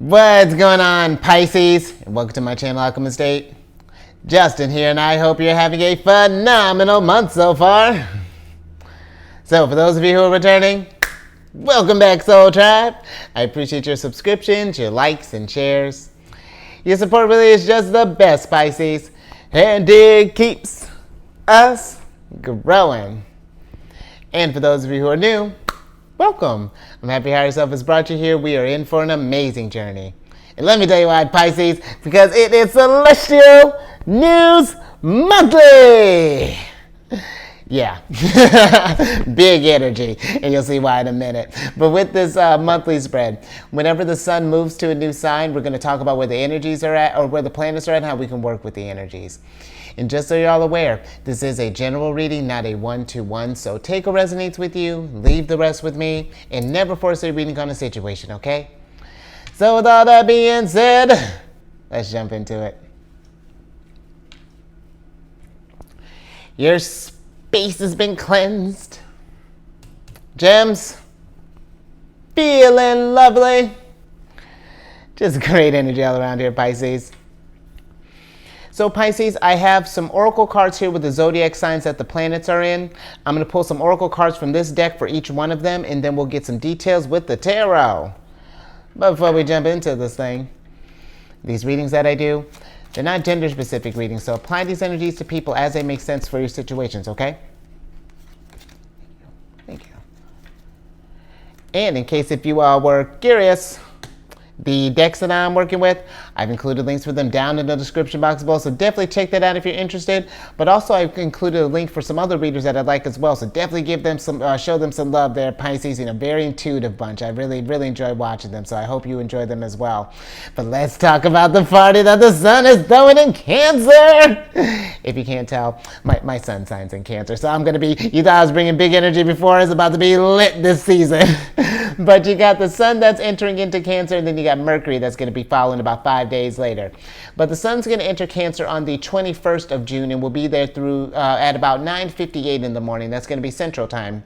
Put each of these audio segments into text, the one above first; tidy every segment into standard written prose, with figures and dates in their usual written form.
What's going on, Pisces? And welcome to my channel, Alchemist. Justin here, and I hope you're having a phenomenal month so far. So, for those of you who are returning, welcome back, Soul Tribe. I appreciate your subscriptions, your likes, and shares. Your support really is just the best, Pisces, and it keeps us growing. And for those of you who are new, welcome. I'm happy Higher Self has brought you here. We are in for an amazing journey. And let me tell you why, Pisces, because it is Celestial News Monthly. Yeah, big energy, and you'll see why in a minute. But with this monthly spread, whenever the sun moves to a new sign, we're going to talk about where the energies are at, or where the planets are at, and how we can work with the energies. And just so you're all aware, this is a general reading, not a one-to-one. So take what resonates with you, leave the rest with me, and never force a reading on a situation, okay? So with all that being said, let's jump into it. Your space has been cleansed. Gems, feeling lovely. Just great energy all around here, Pisces. So Pisces, I have some oracle cards here with the zodiac signs that the planets are in. I'm going to pull some oracle cards from this deck for each one of them, and then we'll get some details with the tarot. But before we jump into this thing, these readings that I do, they're not gender-specific readings, so apply these energies to people as they make sense for your situations, okay? Thank you. And in case if you were curious, the decks that I'm working with, I've included links for them down in the description box below, so definitely check that out if you're interested. But also I've included a link for some other readers that I'd like as well, so definitely give them some, show them some love there, Pisces. You know, very intuitive bunch. I really enjoy watching them, so I hope you enjoy them as well. But let's talk about the party that the sun is throwing in Cancer. If you can't tell, my sun signs in Cancer, so I'm gonna be, you thought I was bringing big energy before, it's about to be lit this season. But you got the sun that's entering into Cancer, and then you got Mercury that's going to be following about 5 days later. But the sun's going to enter Cancer on the 21st of June and will be there through at about 9:58 in the morning. That's going to be Central Time.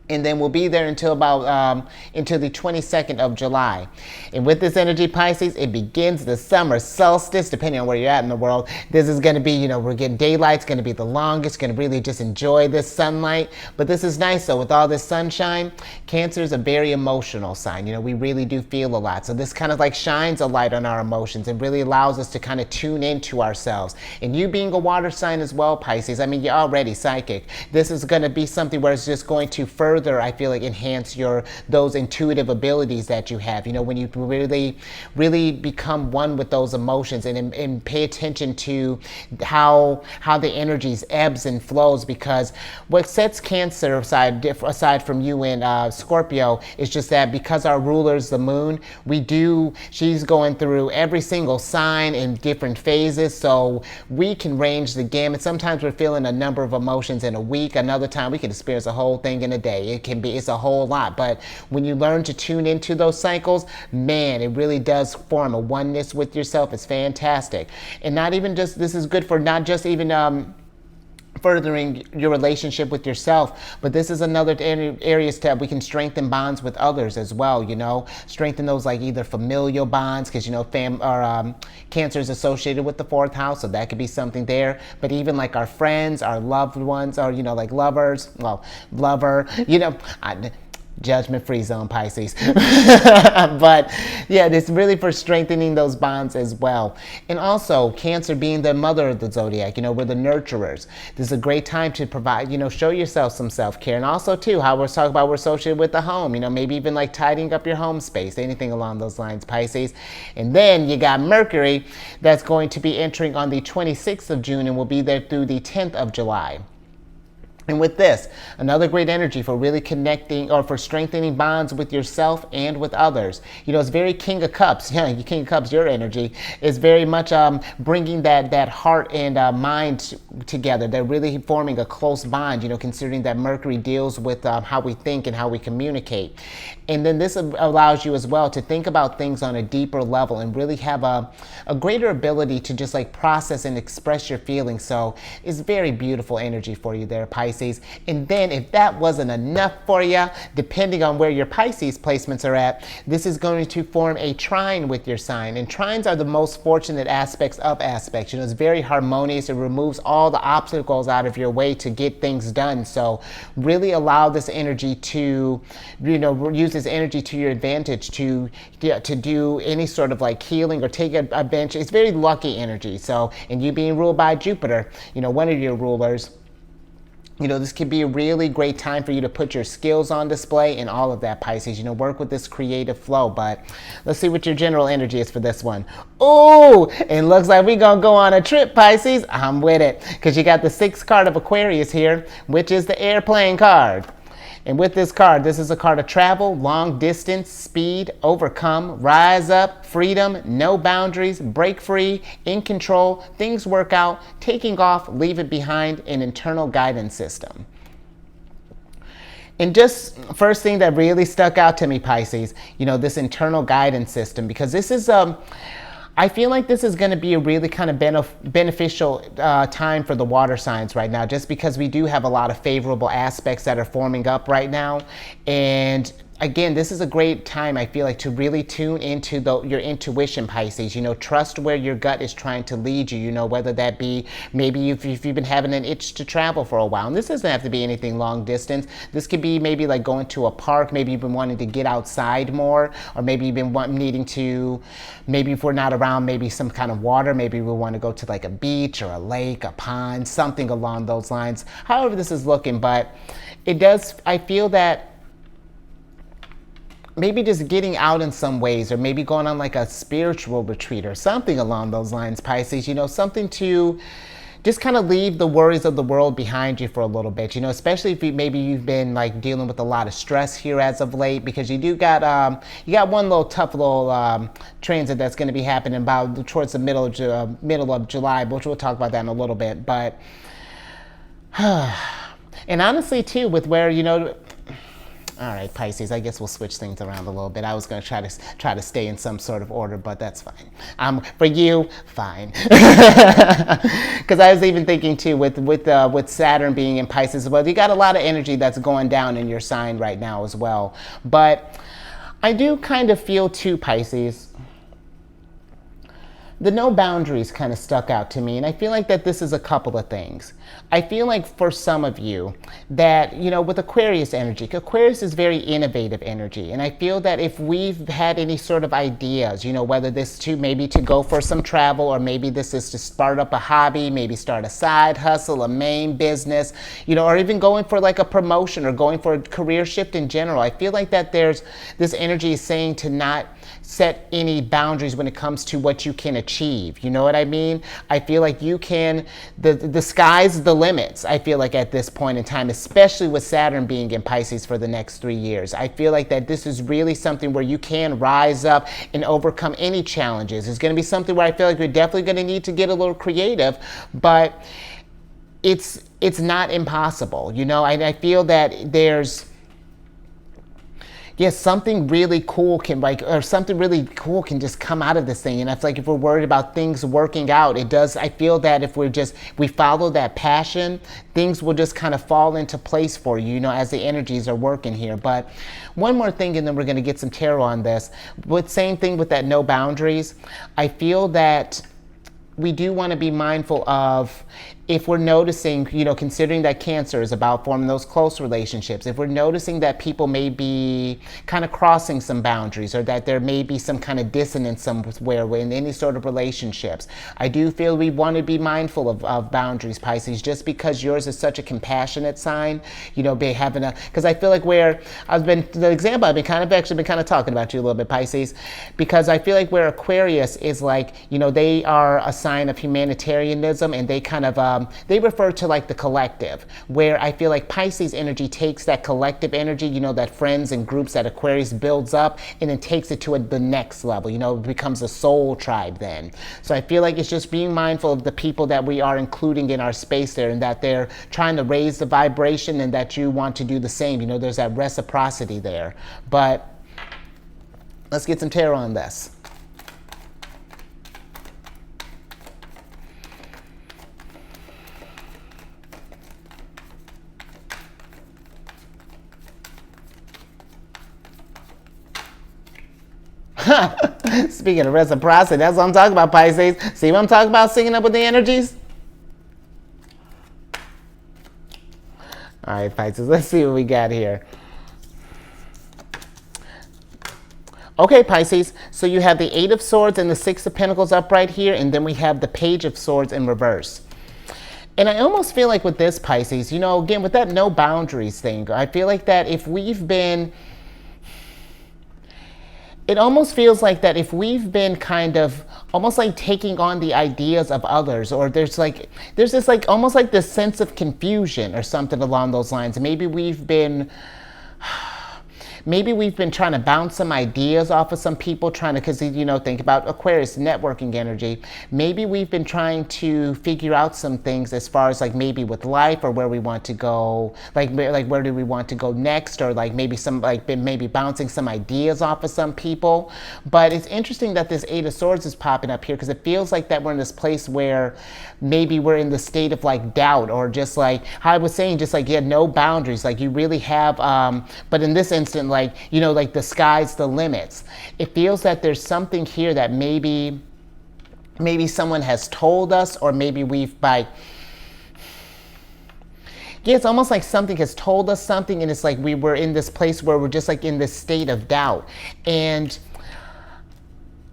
And then we'll be there until about until the 22nd of July. And with this energy, Pisces, it begins the summer solstice, depending on where you're at in the world. This is going to be, you know, we're getting daylight's going to be the longest, going to really just enjoy this sunlight. But this is nice, though, with all this sunshine. Cancer is a very emotional sign. You know, we really do feel a lot. So this kind of like shines a light on our emotions and really allows us to kind of tune into ourselves. And you being a water sign as well, Pisces, I mean, you're already psychic. This is going to be something where it's just going to further, I feel like, enhance those intuitive abilities that you have. You know, when you really become one with those emotions and pay attention to how the energies ebbs and flows, because what sets Cancer aside from you and Scorpio is just that because our ruler is the moon, she's going through every single sign in different phases, so we can range the gamut. Sometimes we're feeling a number of emotions in a week, another time we can experience a whole thing in a day. It's a whole lot, but when you learn to tune into those cycles, man, it really does form a oneness with yourself. It's fantastic. And not even just, this is good for not just even furthering your relationship with yourself, but this is another areas that we can strengthen bonds with others as well. You know, strengthen those like either familial bonds, because you know Cancer is associated with the 4th house, so that could be something there. But even like our friends, our loved ones, or you know, like lovers, well, lover, you know, judgment-free zone, Pisces. But yeah, it's really for strengthening those bonds as well. And also Cancer being the mother of the zodiac, you know, we're the nurturers. This is a great time to provide, you know, show yourself some self-care. And also too, how we're talking about, we're associated with the home, you know, maybe even like tidying up your home space, anything along those lines, Pisces. And then you got Mercury that's going to be entering on the 26th of June and will be there through the 10th of July. And with this, another great energy for really connecting or for strengthening bonds with yourself and with others. You know, it's very King of Cups. Yeah, King of Cups, your energy is very much bringing that heart and mind together. They're really forming a close bond, you know, considering that Mercury deals with how we think and how we communicate. And then this allows you as well to think about things on a deeper level and really have a greater ability to just like process and express your feelings. So it's very beautiful energy for you there, Pisces. Pisces. And then if that wasn't enough for you, depending on where your Pisces placements are at, this is going to form a trine with your sign. And trines are the most fortunate aspects of aspects. You know, it's very harmonious. It removes all the obstacles out of your way to get things done. So really allow this energy to, you know, use this energy to your advantage to do any sort of like healing or take a bench. It's very lucky energy. So, and you being ruled by Jupiter, you know, one of your rulers, you know, this could be a really great time for you to put your skills on display and all of that, Pisces. You know, work with this creative flow. But let's see what your general energy is for this one. Oh, it looks like we're going to go on a trip, Pisces. I'm with it. Because you got the 6th card of Aquarius here, which is the airplane card. And with this card, this is a card of travel, long distance, speed, overcome, rise up, freedom, no boundaries, break free, in control, things work out, taking off, leave it behind, an internal guidance system. And just first thing that really stuck out to me, Pisces, you know, this internal guidance system, because this is I feel like this is going to be a really kind of beneficial time for the water signs right now, just because we do have a lot of favorable aspects that are forming up right now. And again, this is a great time, I feel like, to really tune into your intuition, Pisces. You know, trust where your gut is trying to lead you, you know, whether that be maybe if you've been having an itch to travel for a while. And this doesn't have to be anything long distance. This could be maybe like going to a park. Maybe you've been wanting to get outside more, or maybe you've been needing to, maybe if we're not around maybe some kind of water, maybe we want to go to like a beach or a lake, a pond, something along those lines. However this is looking, but it does, I feel that maybe just getting out in some ways, or maybe going on like a spiritual retreat or something along those lines, Pisces, you know, something to just kind of leave the worries of the world behind you for a little bit, you know, especially if maybe you've been like dealing with a lot of stress here as of late, because you do got, you got one little tough little transit that's going to be happening about towards the middle of July, which we'll talk about that in a little bit. But, and honestly too, with where, you know, all right, Pisces, I guess we'll switch things around a little bit. I was going to try to stay in some sort of order, but that's fine. For you, fine. Because I was even thinking too, with Saturn being in Pisces, well, you got a lot of energy that's going down in your sign right now as well. But I do kind of feel too, Pisces, the no boundaries kind of stuck out to me. And I feel like that this is a couple of things. I feel like for some of you that, you know, with Aquarius energy, Aquarius is very innovative energy. And I feel that if we've had any sort of ideas, you know, whether this to maybe to go for some travel, or maybe this is to start up a hobby, maybe start a side hustle, a main business, you know, or even going for like a promotion or going for a career shift in general. I feel like that there's this energy is saying to not set any boundaries when it comes to what you can achieve. You know what I mean? I feel like you can, the sky's the limits, I feel like at this point in time, especially with Saturn being in Pisces for the next 3 years. I feel like that this is really something where you can rise up and overcome any challenges. It's going to be something where I feel like you're definitely going to need to get a little creative, but it's not impossible. You know, I feel that there's, yes, something really cool can something really cool can just come out of this thing. And it's like, if we're worried about things working out, it does, I feel that if we follow that passion, things will just kind of fall into place for you, you know, as the energies are working here. But one more thing, and then we're going to get some tarot on this. But same thing with that no boundaries. I feel that we do want to be mindful of, if we're noticing, you know, considering that Cancer is about forming those close relationships, if we're noticing that people may be kind of crossing some boundaries, or that there may be some kind of dissonance somewhere in any sort of relationships, I do feel we want to be mindful of boundaries, Pisces, just because yours is such a compassionate sign, you know, because I feel like the example I've been kind of talking about you a little bit, Pisces, because I feel like where Aquarius is like, you know, they are a sign of humanitarianism, and they kind of, they refer to like the collective, where I feel like Pisces energy takes that collective energy, you know, that friends and groups that Aquarius builds up, and then takes it to the next level, you know, it becomes a soul tribe then. So I feel like it's just being mindful of the people that we are including in our space there, and that they're trying to raise the vibration, and that you want to do the same. You know, there's that reciprocity there. But let's get some tarot on this. Speaking of reciprocity, that's what I'm talking about, Pisces. See what I'm talking about, syncing up with the energies? All right, Pisces, let's see what we got here. Okay, Pisces, so you have the Eight of Swords and the Six of Pentacles upright here, and then we have the Page of Swords in reverse. And I almost feel like with this, Pisces, you know, again, with that no boundaries thing, I feel like that if we've been, it almost feels like that if we've been kind of almost like taking on the ideas of others, or there's this like almost like this sense of confusion or something along those lines. Maybe we've been trying to bounce some ideas off of some people, because, you know, think about Aquarius, networking energy. Maybe we've been trying to figure out some things as far as like maybe with life or where we want to go, like where do we want to go next, or like maybe maybe bouncing some ideas off of some people. But it's interesting that this Eight of Swords is popping up here, because it feels like that we're in this place where maybe we're in the state of like doubt, or just like how I was saying, just like, yeah, no boundaries. Like you really have, but in this instant, like, you know, like the sky's the limits. It feels that there's something here that maybe someone has told us, or maybe it's almost like something has told us something, and it's like we were in this place where we're just like in this state of doubt. And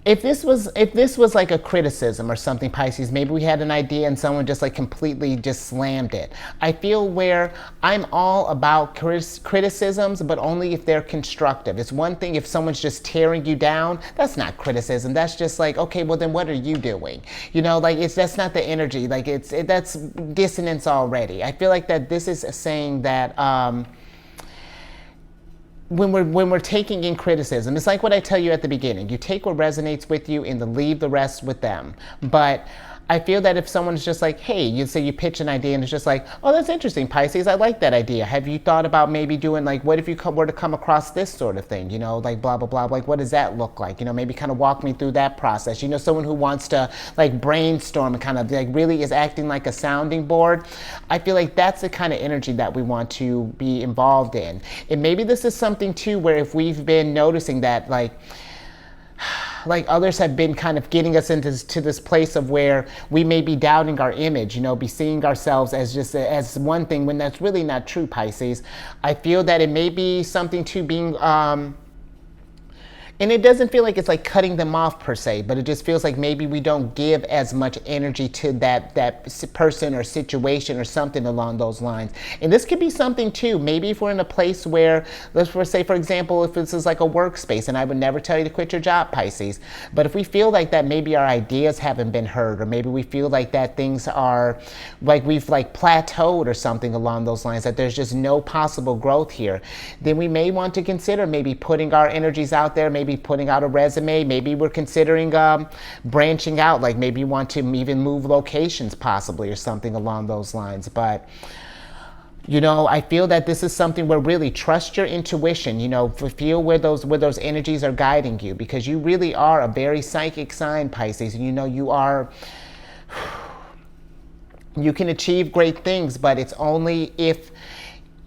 if this was like a criticism or something, Pisces, maybe we had an idea and someone just like completely just slammed it. I feel where I'm all about criticisms, but only if they're constructive. It's one thing if someone's just tearing you down, that's not criticism. That's just like, okay, well then what are you doing? You know, like that's not the energy. Like that's dissonance already. I feel like that this is saying that, when we're taking in criticism, it's like what I tell you at the beginning. You take what resonates with you and then leave the rest with them. But I feel that if someone's just like, hey, you say you pitch an idea and it's just like, oh, that's interesting, Pisces, I like that idea. Have you thought about maybe doing like, what if you were to come across this sort of thing, you know, like blah, blah, blah, like what does that look like? You know, maybe kind of walk me through that process. You know, someone who wants to like brainstorm and kind of like really is acting like a sounding board. I feel like that's the kind of energy that we want to be involved in. And maybe this is something too, where if we've been noticing that like others have been kind of getting us into this place of where we may be doubting our image, you know, be seeing ourselves as just as one thing when that's really not true, Pisces. I feel that it may be something to being, and it doesn't feel like it's like cutting them off per se, but it just feels like maybe we don't give as much energy to that person or situation or something along those lines. And this could be something too. Maybe if we're in a place where, let's say, for example, if this is like a workspace, and I would never tell you to quit your job, Pisces, but if we feel like that maybe our ideas haven't been heard, or maybe we feel like that things are like we've like plateaued or something along those lines, that there's just no possible growth here, then we may want to consider maybe putting our energies out there, maybe putting out a resume. Maybe we're considering branching out, like maybe you want to even move locations possibly or something along those lines. But you know, I feel that this is something where really trust your intuition, you know, feel where those energies are guiding you, because you really are a very psychic sign, Pisces, and you know you can achieve great things, but it's only if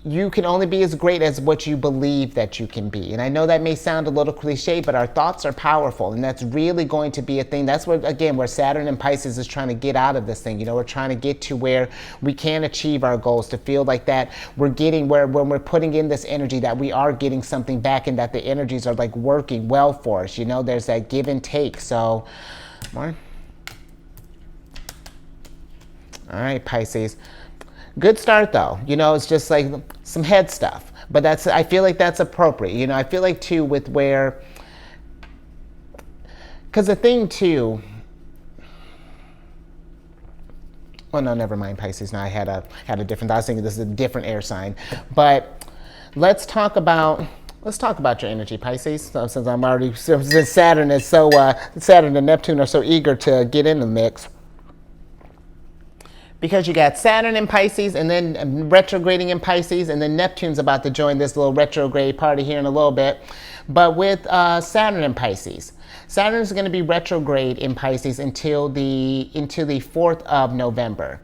you can only be as great as what you believe that you can be. And I know that may sound a little cliche, but our thoughts are powerful, and that's really going to be a thing. That's where, again, where Saturn and Pisces is trying to get out of this thing. You know, we're trying to get to where we can achieve our goals, to feel like that we're getting where, when we're putting in this energy, that we are getting something back, and that the energies are like working well for us. You know, there's that give and take. So, more. All right, Pisces. Good start though. You know, it's just like some head stuff, but I feel like that's appropriate. You know, I feel like too with where, because the thing too, oh no, never mind, Pisces. Now I had a different, I was thinking this is a different air sign, but let's talk about your energy, Pisces. So, since Saturn is so, Saturn and Neptune are so eager to get in the mix. Because you got Saturn in Pisces, and then retrograding in Pisces, and then Neptune's about to join this little retrograde party here in a little bit. But with Saturn in Pisces, Saturn is going to be retrograde in Pisces until the 4th of November.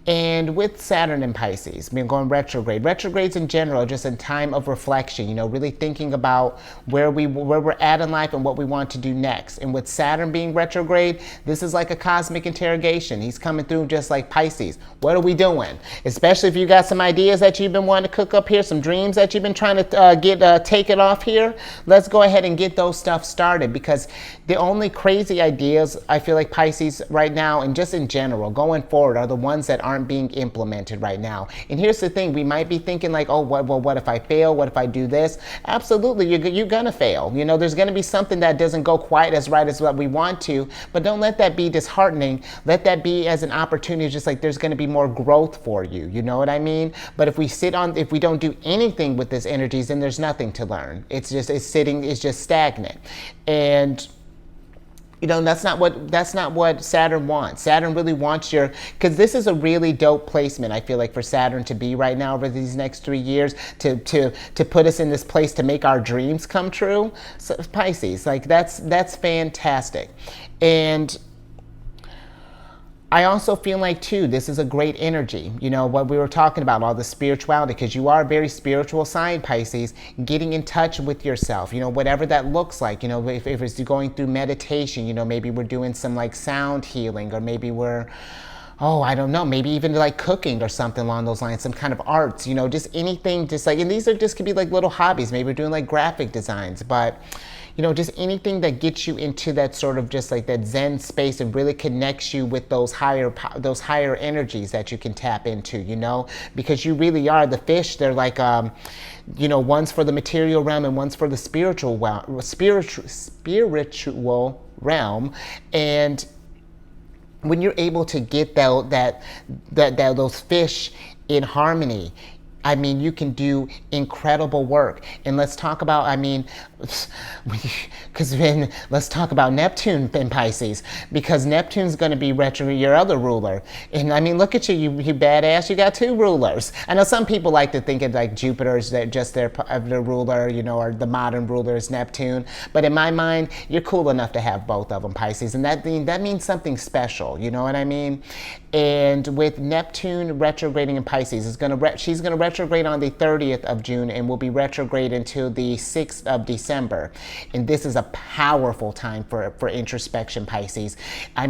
And with Saturn in Pisces, going retrograde. Retrogrades in general are just a time of reflection, really thinking about where we're at in life and what we want to do next. And with Saturn being retrograde, this is like a cosmic interrogation. He's coming through just like Pisces. What are we doing? Especially if you got some ideas that you've been wanting to cook up here, some dreams that you've been trying to take it off here. Let's go ahead and get those stuff started, because the only crazy ideas I feel like Pisces right now, and just in general going forward, are the ones that aren't being implemented right now. And here's the thing, we might be thinking like, oh, what if I fail? What if I do this? Absolutely, you're gonna fail. There's gonna be something that doesn't go quite as right as what we want to, but don't let that be disheartening. Let that be as an opportunity, just like there's gonna be more growth for you. You know what I mean? But if we don't do anything with this energies, then there's nothing to learn. It's just stagnant. And that's not what Saturn wants. Saturn really wants because this is a really dope placement, I feel like, for Saturn to be right now over these next 3 years, to put us in this place to make our dreams come true. So Pisces, like that's fantastic. And I also feel like, too, this is a great energy. What we were talking about, all the spirituality, because you are a very spiritual sign, Pisces, getting in touch with yourself, whatever that looks like. If it's going through meditation, maybe we're doing some like sound healing, or maybe we're, I don't know, maybe even like cooking or something along those lines, some kind of arts, just anything, just like, and these could be like little hobbies. Maybe we're doing like graphic designs, but just anything that gets you into that sort of just like that Zen space and really connects you with those higher energies that you can tap into, because you really are the fish. They're like, one's for the material realm and one's for the spiritual realm. And when you're able to get those fish in harmony, you can do incredible work. And let's talk about, let's talk about Neptune in Pisces, because Neptune's going to be your other ruler. And look at you badass, you got 2 rulers. I know some people like to think of like Jupiter's just their ruler, or the modern ruler is Neptune. But in my mind, you're cool enough to have both of them, Pisces. And that means something special, you know what I mean? And with Neptune retrograding in Pisces, she's going to retrograde on the 30th of June and will be retrograde until the 6th of December. And this is a powerful time for introspection, Pisces. I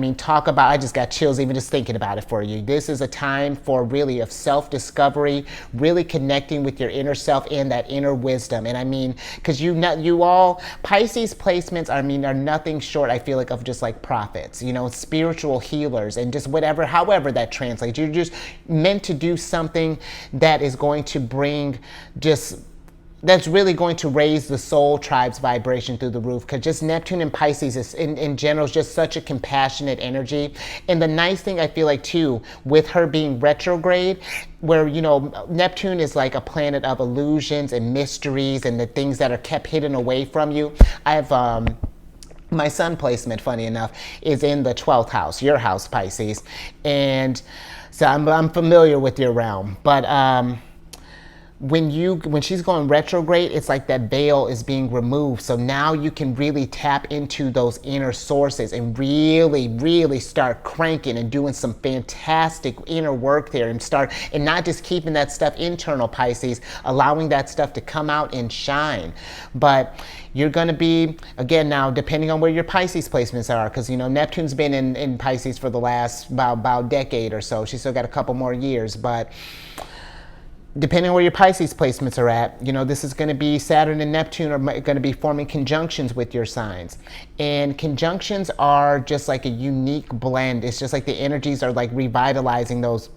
just got chills even just thinking about it for you. This is a time for really of self-discovery, really connecting with your inner self and that inner wisdom. And because you all, Pisces placements are nothing short, I feel like, of just like prophets, spiritual healers, and just however that translates. You're just meant to do something that is going to that's really going to raise the soul tribe's vibration through the roof, because just Neptune and Pisces is in general is just such a compassionate energy. And the nice thing I feel like, too, with her being retrograde, where Neptune is like a planet of illusions and mysteries and the things that are kept hidden away from you. I have my sun placement, funny enough, is in the 12th house, your house, Pisces. And so I'm familiar with your realm. But when she's going retrograde, it's like that veil is being removed. So now you can really tap into those inner sources and really, really start cranking and doing some fantastic inner work there, and not just keeping that stuff internal, Pisces, allowing that stuff to come out and shine. But you're going to be, again, now, depending on where your Pisces placements are, because, Neptune's been in Pisces for the last about decade or so. She's still got a couple more years, but depending on where your Pisces placements are at, this is going to be Saturn and Neptune are going to be forming conjunctions with your signs. And conjunctions are just like a unique blend. It's just like the energies are like revitalizing those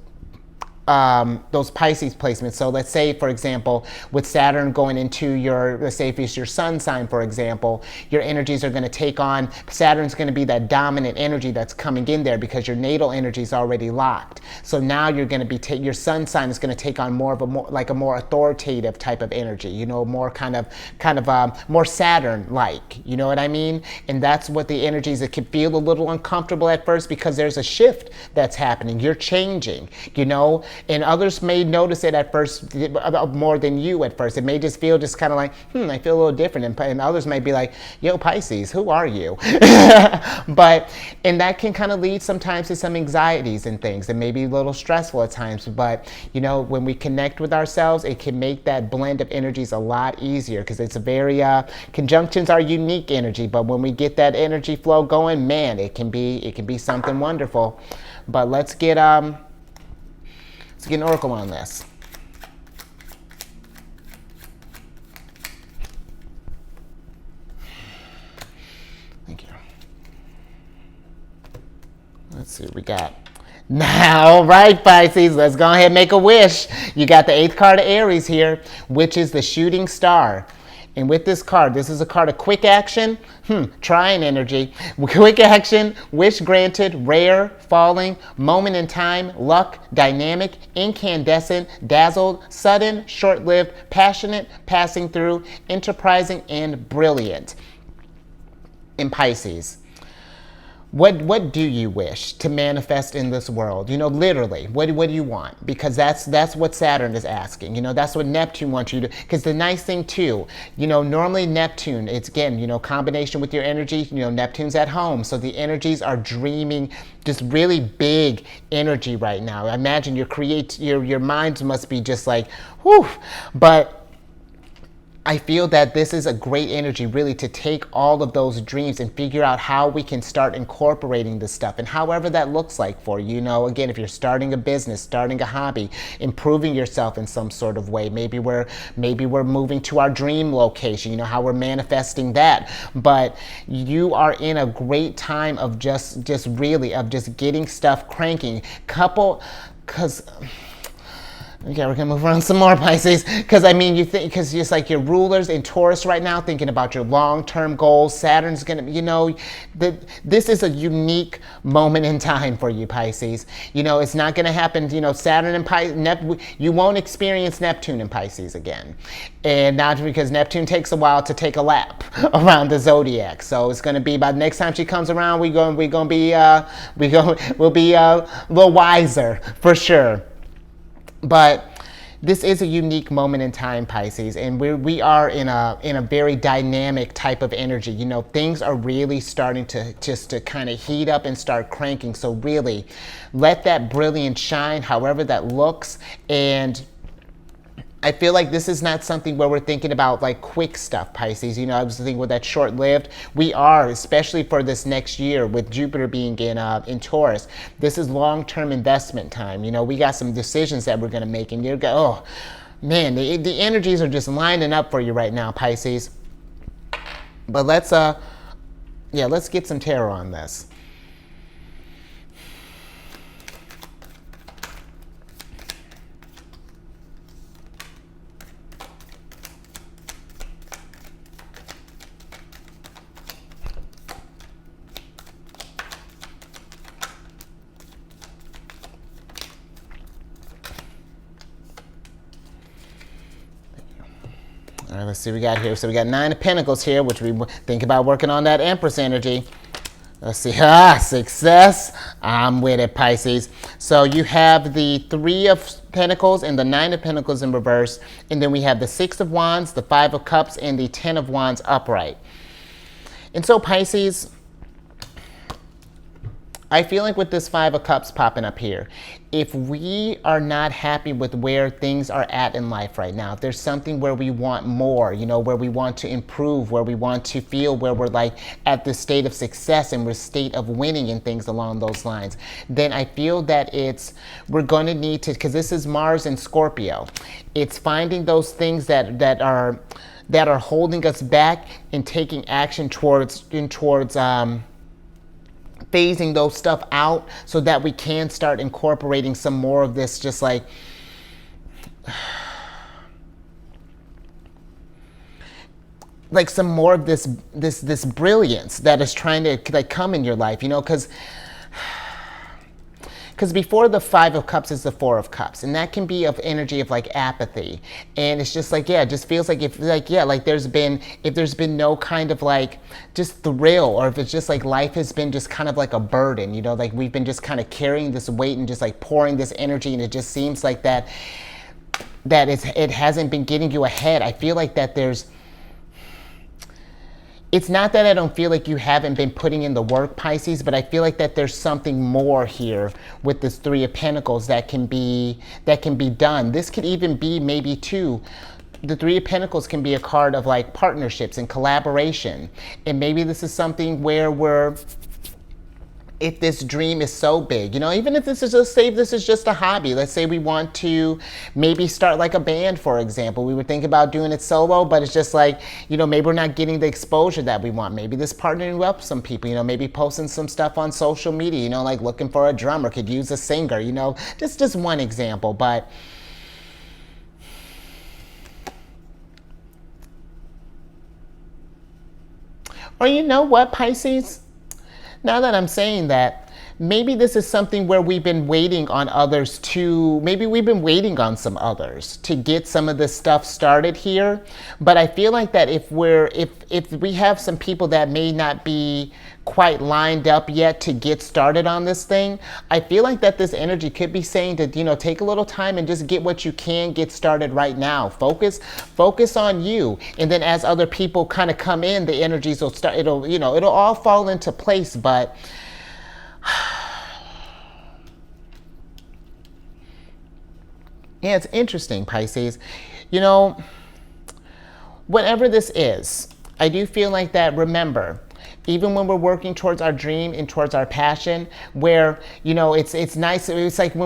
Pisces placements. So let's say, for example, with Saturn going into let's say if it's your sun sign, for example, your energies are going to take on, Saturn's going to be that dominant energy that's coming in there because your natal energy is already locked. So now you're going to be, your sun sign is going to take on more more authoritative type of energy, more kind of more Saturn-like, you know what I mean? And that's what the energies that can feel a little uncomfortable at first, because there's a shift that's happening. You're changing, and others may notice it at first more than you at first. It may just feel just kind of like, I feel a little different. And others might be like, yo, Pisces, who are you? And that can kind of lead sometimes to some anxieties and things, and maybe a little stressful at times. But, when we connect with ourselves, it can make that blend of energies a lot easier, because it's a very, conjunctions are unique energy, but when we get that energy flow going, man, it can be something wonderful. But let's get an oracle on this. Thank you. Let's see what we got. Now, all right, Pisces, let's go ahead and make a wish. You got the 8th card of Aries here, which is the shooting star. And with this card, this is a card of quick action, trying energy, quick action, wish granted, rare, falling, moment in time, luck, dynamic, incandescent, dazzled, sudden, short-lived, passionate, passing through, enterprising, and brilliant. In Pisces, what do you wish to manifest in this world? Literally, what do you want? Because that's what Saturn is asking. That's what Neptune wants you to. Because the nice thing too, normally Neptune, it's again, combination with your energy. Neptune's at home, so the energies are dreaming, just really big energy right now. I imagine your minds must be just like, whew. But I feel that this is a great energy really to take all of those dreams and figure out how we can start incorporating this stuff, and however that looks like for you. Again, if you're starting a business, starting a hobby, improving yourself in some sort of way, maybe we're moving to our dream location, how we're manifesting that. But you are in a great time of just getting stuff cranking. Okay, we're gonna move around some more, Pisces, because because just like your rulers in Taurus right now, thinking about your long-term goals. Saturn's gonna, this is a unique moment in time for you, Pisces. It's not gonna happen. Saturn and Pisces, you won't experience Neptune and Pisces again, and not because Neptune takes a while to take a lap around the zodiac. So it's gonna be by the next time she comes around, we'll be a little wiser for sure. But this is a unique moment in time, Pisces, and we are in a very dynamic type of energy. Things are really starting to kind of heat up and start cranking. So really, let that brilliance shine, however that looks. And I feel like this is not something where we're thinking about like quick stuff, Pisces. I was thinking with that short-lived. We are, especially for this next year with Jupiter being in Taurus. This is long-term investment time. We got some decisions that we're going to make, and oh man, the energies are just lining up for you right now, Pisces. But let's get some tarot on this. All right, let's see what we got here. So we got 9 of Pentacles here, which we think about working on that Empress energy. Let's see. Success. I'm with it, Pisces. So you have the 3 of Pentacles and the 9 of Pentacles in reverse. And then we have the 6 of Wands, the 5 of Cups, and the 10 of Wands upright. And so, Pisces, I feel like with this 5 of Cups popping up here, if we are not happy with where things are at in life right now, if there's something where we want more, where we want to improve, where we want to feel where we're like at the state of success and we're state of winning and things along those lines, then I feel that we're going to need to, because this is Mars and Scorpio, it's finding those things that are holding us back and taking action towards phasing those stuff out so that we can start incorporating some more of this, just like some more of this because before the Five of Cups is the Four of Cups, and that can be of energy of like apathy, and it's just like, yeah, it just feels like if there's been no kind of like just thrill, or if it's just like life has been just kind of like a burden, you know, like we've been just kind of carrying this weight and just like pouring this energy, and it just seems like that it hasn't been getting you ahead. I feel like that it's not that I don't feel like you haven't been putting in the work, Pisces, but I feel like that there's something more here with this Three of Pentacles that can be done. This could even be maybe too, the Three of Pentacles can be a card of like partnerships and collaboration. And maybe this is something where if this dream is so big, you know, even if this is just, say this is just a hobby, let's say we want to maybe start like a band, for example. We would think about doing it solo, but it's just like, you know, maybe we're not getting the exposure that we want. Maybe this partnering up some people, you know, maybe posting some stuff on social media, you know, like looking for a drummer, could use a singer, you know, just one example. But or you know what, Pisces? Now that I'm saying that, maybe this is something where we've been waiting on others to, maybe we've been waiting on some others to get some of this stuff started here. But I feel like that if we have some people that may not be quite lined up yet to get started on this thing, I feel like that this energy could be saying to, you know, take a little time and just get what you can get started right now. Focus on you. And then as other people kind of come in, the energies will start, it'll all fall into place. But yeah, it's interesting, Pisces. You know, whatever this is, I do feel like that, remember, even when we're working towards our dream and towards our passion, where, you know, it's nice. It's like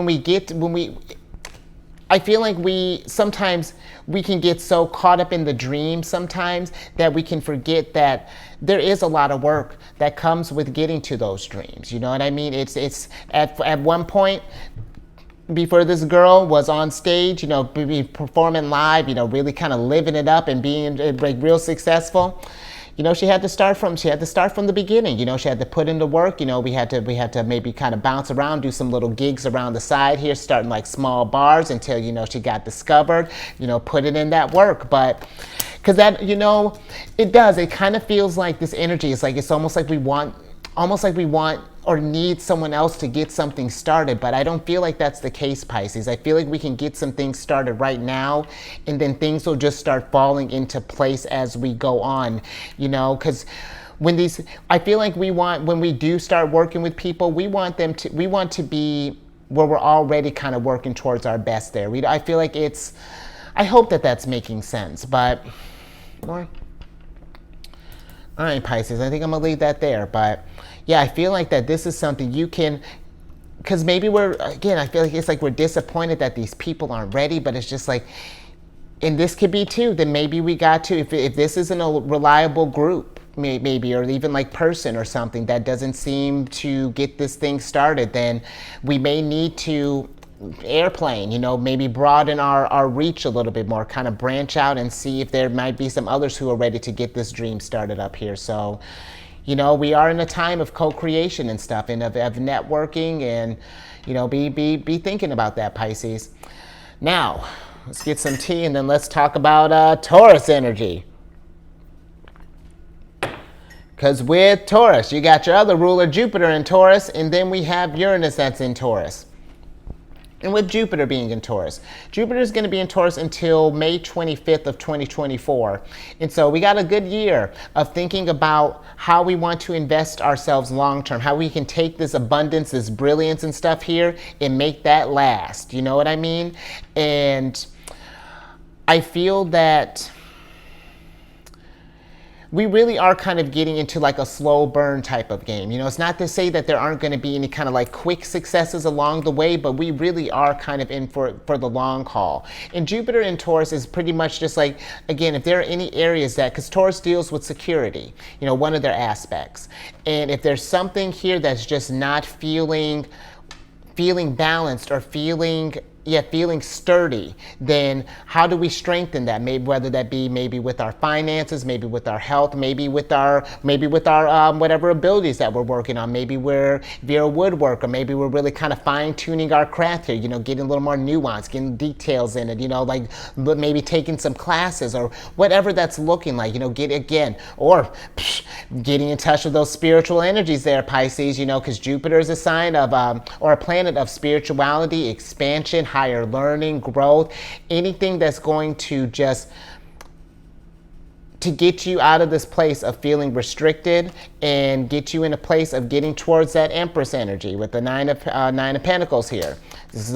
I feel like sometimes we can get so caught up in the dream sometimes that we can forget that there is a lot of work that comes with getting to those dreams. You know what I mean? It's at one point, before this girl was on stage, you know, performing live, you know, really kind of living it up and being like real successful. You know, she had to start from the beginning. You know, she had to put in the work. You know, we had to maybe kind of bounce around, do some little gigs around the side here, starting like small bars until, you know, she got discovered, you know, put it in that work. But because that, you know, it kind of feels like this energy is like, it's almost like we want or need someone else to get something started. But I don't feel like that's the case, Pisces. I feel like we can get some things started right now, and then things will just start falling into place as we go on, you know, because I feel like when we do start working with people, we want to be where we're already kind of working towards our best there. I feel like I hope that that's making sense. But all right, Pisces, I think I'm gonna leave that there. But yeah, I feel like that this is something you can, because maybe I feel like it's like we're disappointed that these people aren't ready, but it's just like, and this could be too, then maybe we got to, if this isn't a reliable group, maybe, or even like person or something that doesn't seem to get this thing started, then we may need to airplane, you know, maybe broaden our reach a little bit more, kind of branch out and see if there might be some others who are ready to get this dream started up here. So, you know, we are in a time of co-creation and stuff, and of networking, and, you know, be thinking about that, Pisces. Now, let's get some tea, and then let's talk about Taurus energy. Because with Taurus, you got your other ruler, Jupiter, in Taurus, and then we have Uranus that's in Taurus. And with Jupiter being in Taurus, Jupiter is going to be in Taurus until May 25th of 2024. And so we got a good year of thinking about how we want to invest ourselves long term, how we can take this abundance, this brilliance and stuff here and make that last. You know what I mean? And I feel that we really are kind of getting into like a slow burn type of game. You know, it's not to say that there aren't going to be any kind of like quick successes along the way, but we really are kind of in for the long haul. And Jupiter in Taurus is pretty much just like, again, if there are any areas that, because Taurus deals with security, you know, one of their aspects. And if there's something here that's just not feeling balanced or feeling feeling sturdy, then how do we strengthen that? Maybe whether that be maybe with our finances, maybe with our health, maybe with our whatever abilities that we're working on. Maybe if you're a woodworker, maybe we're really kind of fine tuning our craft here. Getting a little more nuance, getting details in it. Like maybe taking some classes or whatever that's looking like. Getting in touch with those spiritual energies there, Pisces. Because Jupiter is a sign of or a planet of spirituality, expansion, higher learning, growth, anything that's going to get you out of this place of feeling restricted and get you in a place of getting towards that Empress energy with the Nine of Pentacles here. This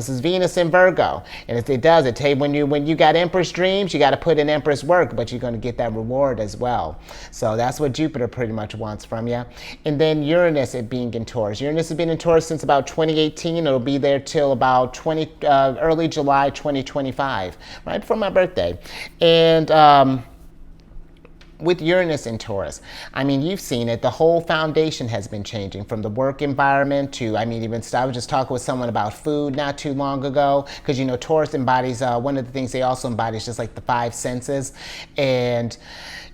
is Venus in Virgo, and it does it. When you got Empress dreams, you got to put in Empress work, but you're going to get that reward as well. So that's what Jupiter pretty much wants from you. And then Uranus, it being in Taurus. Uranus has been in Taurus since about 2018. It'll be there till about early July 2025, right before my birthday. And with Uranus in Taurus, you've seen it. The whole foundation has been changing from the work environment to, I was just talking with someone about food not too long ago, because, Taurus embodies, one of the things they also embody is just like the five senses. And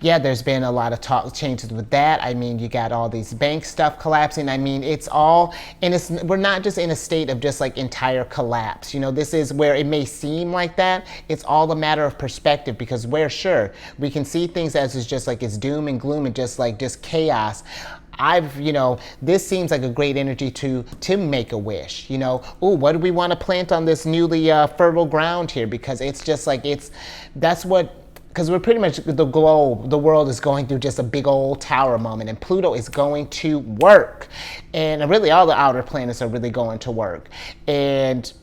yeah, there's been a lot of changes with that. You got all these bank stuff collapsing. It's all, and we're not just in a state of just like entire collapse. This is where it may seem like that. It's all a matter of perspective, because we can see things as just like it's doom and gloom and just chaos. This seems like a great energy to make a wish. What do we want to plant on this newly fertile ground here? Because it's just like because we're pretty much the world is going through just a big old tower moment, and Pluto is going to work, and really all the outer planets are really going to work, and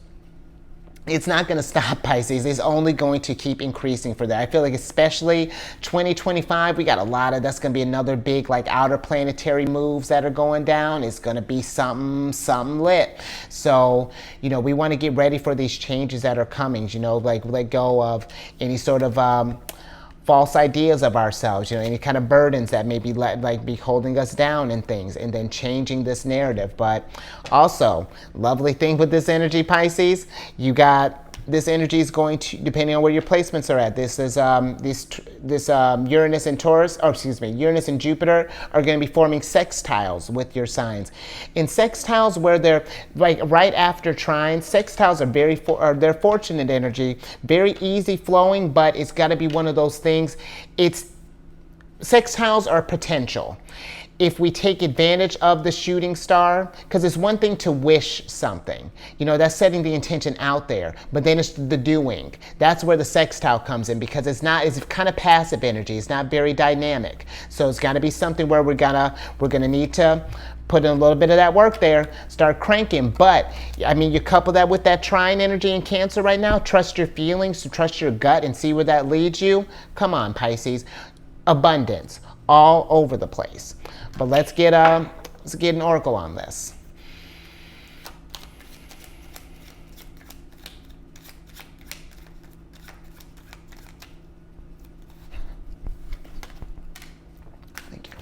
it's not going to stop, Pisces. It's only going to keep increasing for that. I feel like especially 2025, we got that's going to be another big outer planetary moves that are going down. It's going to be something lit. So, we want to get ready for these changes that are coming, let go of any sort of false ideas of ourselves, any kind of burdens that may be holding us down and things, and then changing this narrative. But also, lovely thing with this energy, Pisces, you got this energy is going to, depending on where your placements are at, Uranus and Taurus, Uranus and Jupiter are going to be forming sextiles with your signs. In sextiles, where they're right after trines, sextiles are they're fortunate energy, very easy flowing, but it's got to be one of those things. Sextiles are potential. If we take advantage of the shooting star, because it's one thing to wish something, that's setting the intention out there, but then it's the doing. That's where the sextile comes in, because it's kind of passive energy. It's not very dynamic. So it's got to be something where we're gonna need to put in a little bit of that work there, start cranking. But you couple that with that trine energy in Cancer right now. Trust your feelings, trust your gut, and see where that leads you. Come on, Pisces. Abundance all over the place. But let's get an oracle on this. Thank you.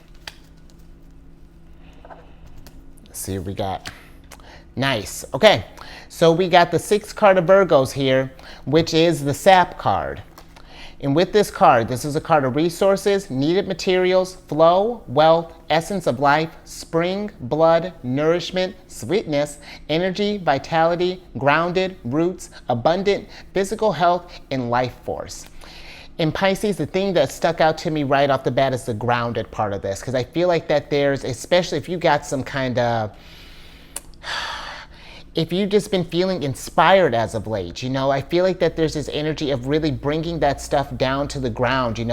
Let's see what we got. Nice. Okay. So we got the 6th card of Virgos here, which is the Sap card. And with this card, this is a card of resources, needed materials, flow, wealth, essence of life, spring, blood, nourishment, sweetness, energy, vitality, grounded, roots, abundant, physical health, and life force. In Pisces, the thing that stuck out to me right off the bat is the grounded part of this, because I feel like that there's, especially if you got some kind of, if you've just been feeling inspired as of late, I feel like that there's this energy of really bringing that stuff down to the ground, and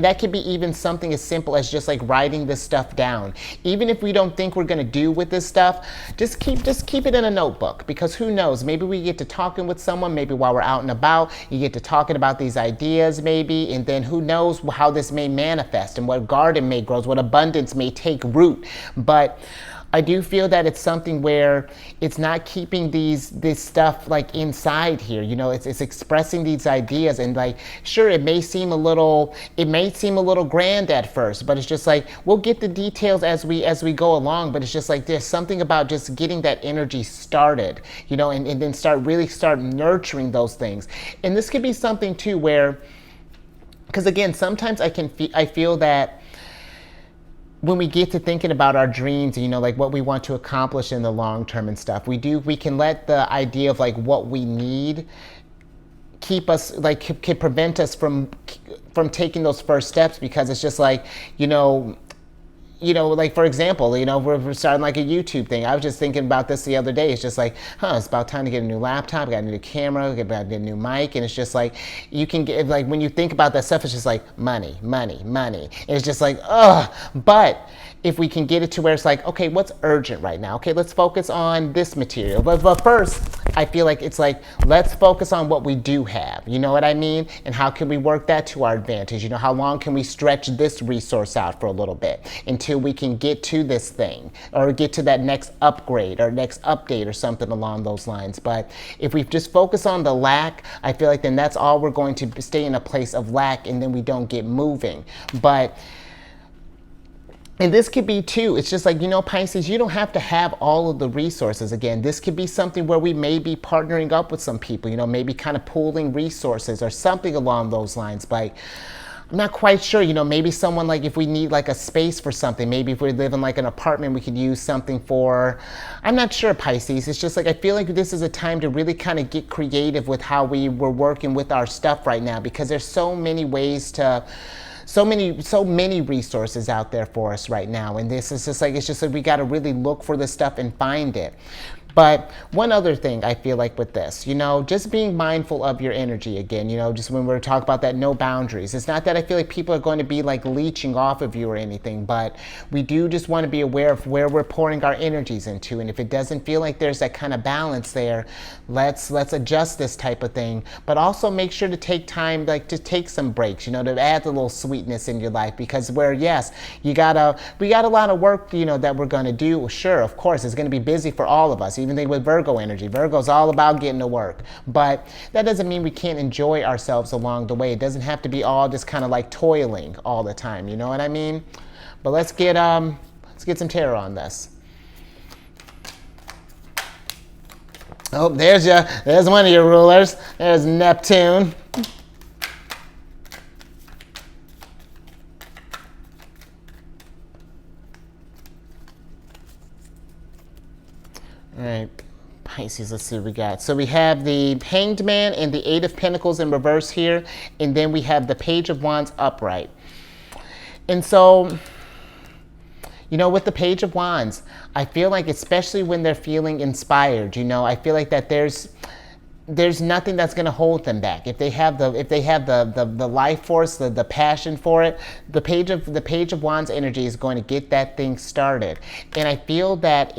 that could be even something as simple as just writing this stuff down. Even if we don't think we're going to do with this stuff, just keep it in a notebook, because who knows, maybe we get to talking with someone, maybe while we're out and about, you get to talking about these ideas maybe, and then who knows how this may manifest and what garden may grow, what abundance may take root. But I do feel that it's something where it's not keeping this stuff like inside here. You know, it's expressing these ideas, and like, sure, it may seem a little grand at first, but it's just like, we'll get the details as we go along. But it's just like, there's something about just getting that energy started, you know, and then start nurturing those things. And this could be something too where, because again, sometimes I feel that when we get to thinking about our dreams, you know, like what we want to accomplish in the long term and stuff, we can let the idea of like what we need keep us, like, can prevent us from taking those first steps, because it's just like, like, for example, we're starting like a YouTube thing. I was just thinking about this the other day. It's just like, it's about time to get a new laptop, got a new camera, get a new mic. And it's just like, you can get, like, when you think about that stuff, it's just like money, money, money. And it's just like, ugh. But if we can get it to where it's like, okay, what's urgent right now? Okay, let's focus on this material. But first, I feel like it's like, let's focus on what we do have. You know what I mean? And how can we work that to our advantage? You know, how long can we stretch this resource out for a little bit until we can get to this thing, or get to that next upgrade or next update or something along those lines. But if we just focus on the lack, I feel like then that's all we're going to stay in a place of lack, and then we don't get moving. And this could be too, it's just like, Pisces, you don't have to have all of the resources. Again, this could be something where we may be partnering up with some people, maybe kind of pooling resources or something along those lines. But I'm not quite sure, maybe someone, like, if we need like a space for something, maybe if we live in like an apartment, we could use something for, I'm not sure, Pisces. It's just like, I feel like this is a time to really kind of get creative with how we're working with our stuff right now, because there's so many ways to, so many resources out there for us right now. And this is just like, it's just like, we got to really look for this stuff and find it. But one other thing I feel like with this, just being mindful of your energy again, just when we're talking about that no boundaries. It's not that I feel like people are going to be like leeching off of you or anything, but we do just want to be aware of where we're pouring our energies into. And if it doesn't feel like there's that kind of balance there, let's adjust this type of thing. But also make sure to take time, like, to take some breaks, to add a little sweetness in your life, because yes, we got a lot of work, that we're going to do. Sure, of course, it's going to be busy for all of us. Even think with Virgo energy. Virgo's all about getting to work. But that doesn't mean we can't enjoy ourselves along the way. It doesn't have to be all just kind of like toiling all the time. You know what I mean? But let's get some tarot on this. Oh, there's one of your rulers. There's Neptune. All right, Pisces, let's see what we got. So we have the Hanged Man and the Eight of Pentacles in reverse here, and then we have the Page of Wands upright. And so, with the Page of Wands, I feel like, especially when they're feeling inspired, I feel like that there's nothing that's going to hold them back. If they have the life force, the passion for it, the Page of Wands energy is going to get that thing started. And I feel that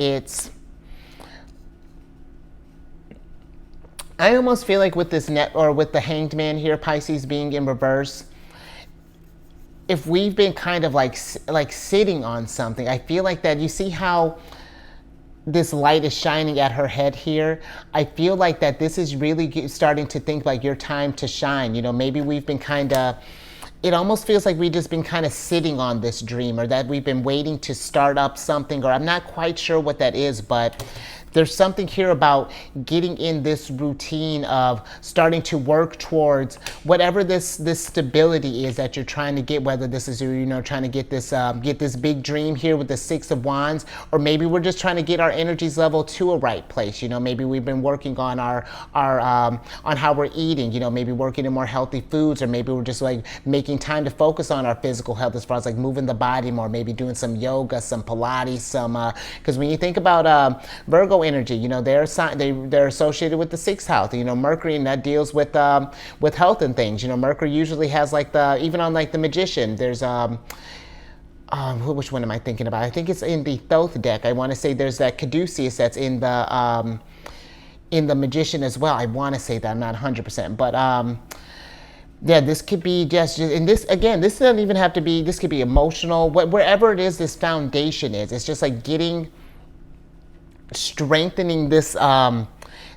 I almost feel like with this with the Hanged Man here, Pisces, being in reverse, if we've been kind of like sitting on something, I feel like that, you see how this light is shining at her head here? I feel like that this is really starting to think like your time to shine. Maybe we've been it almost feels like we've just been kind of sitting on this dream, or that we've been waiting to start up something, or I'm not quite sure what that is, but there's something here about getting in this routine of starting to work towards whatever this stability is that you're trying to get, whether this is, trying to get this big dream here with the Six of Wands, or maybe we're just trying to get our energies level to a right place. Maybe we've been working on our on how we're eating, maybe working in more healthy foods, or maybe we're just like making time to focus on our physical health as far as like moving the body more, maybe doing some yoga, some Pilates, because when you think about Virgo energy, they're associated with the sixth house, Mercury, and that deals with health and things. Mercury usually has like even on like the Magician, there's which one am I thinking about? I think it's in the Thoth deck. I want to say there's that Caduceus that's in the Magician as well. I want to say that, I'm not 100%, but yeah, this could be just, and this doesn't even have to be, this could be emotional, wherever it is, this foundation is. It's just like getting strengthening this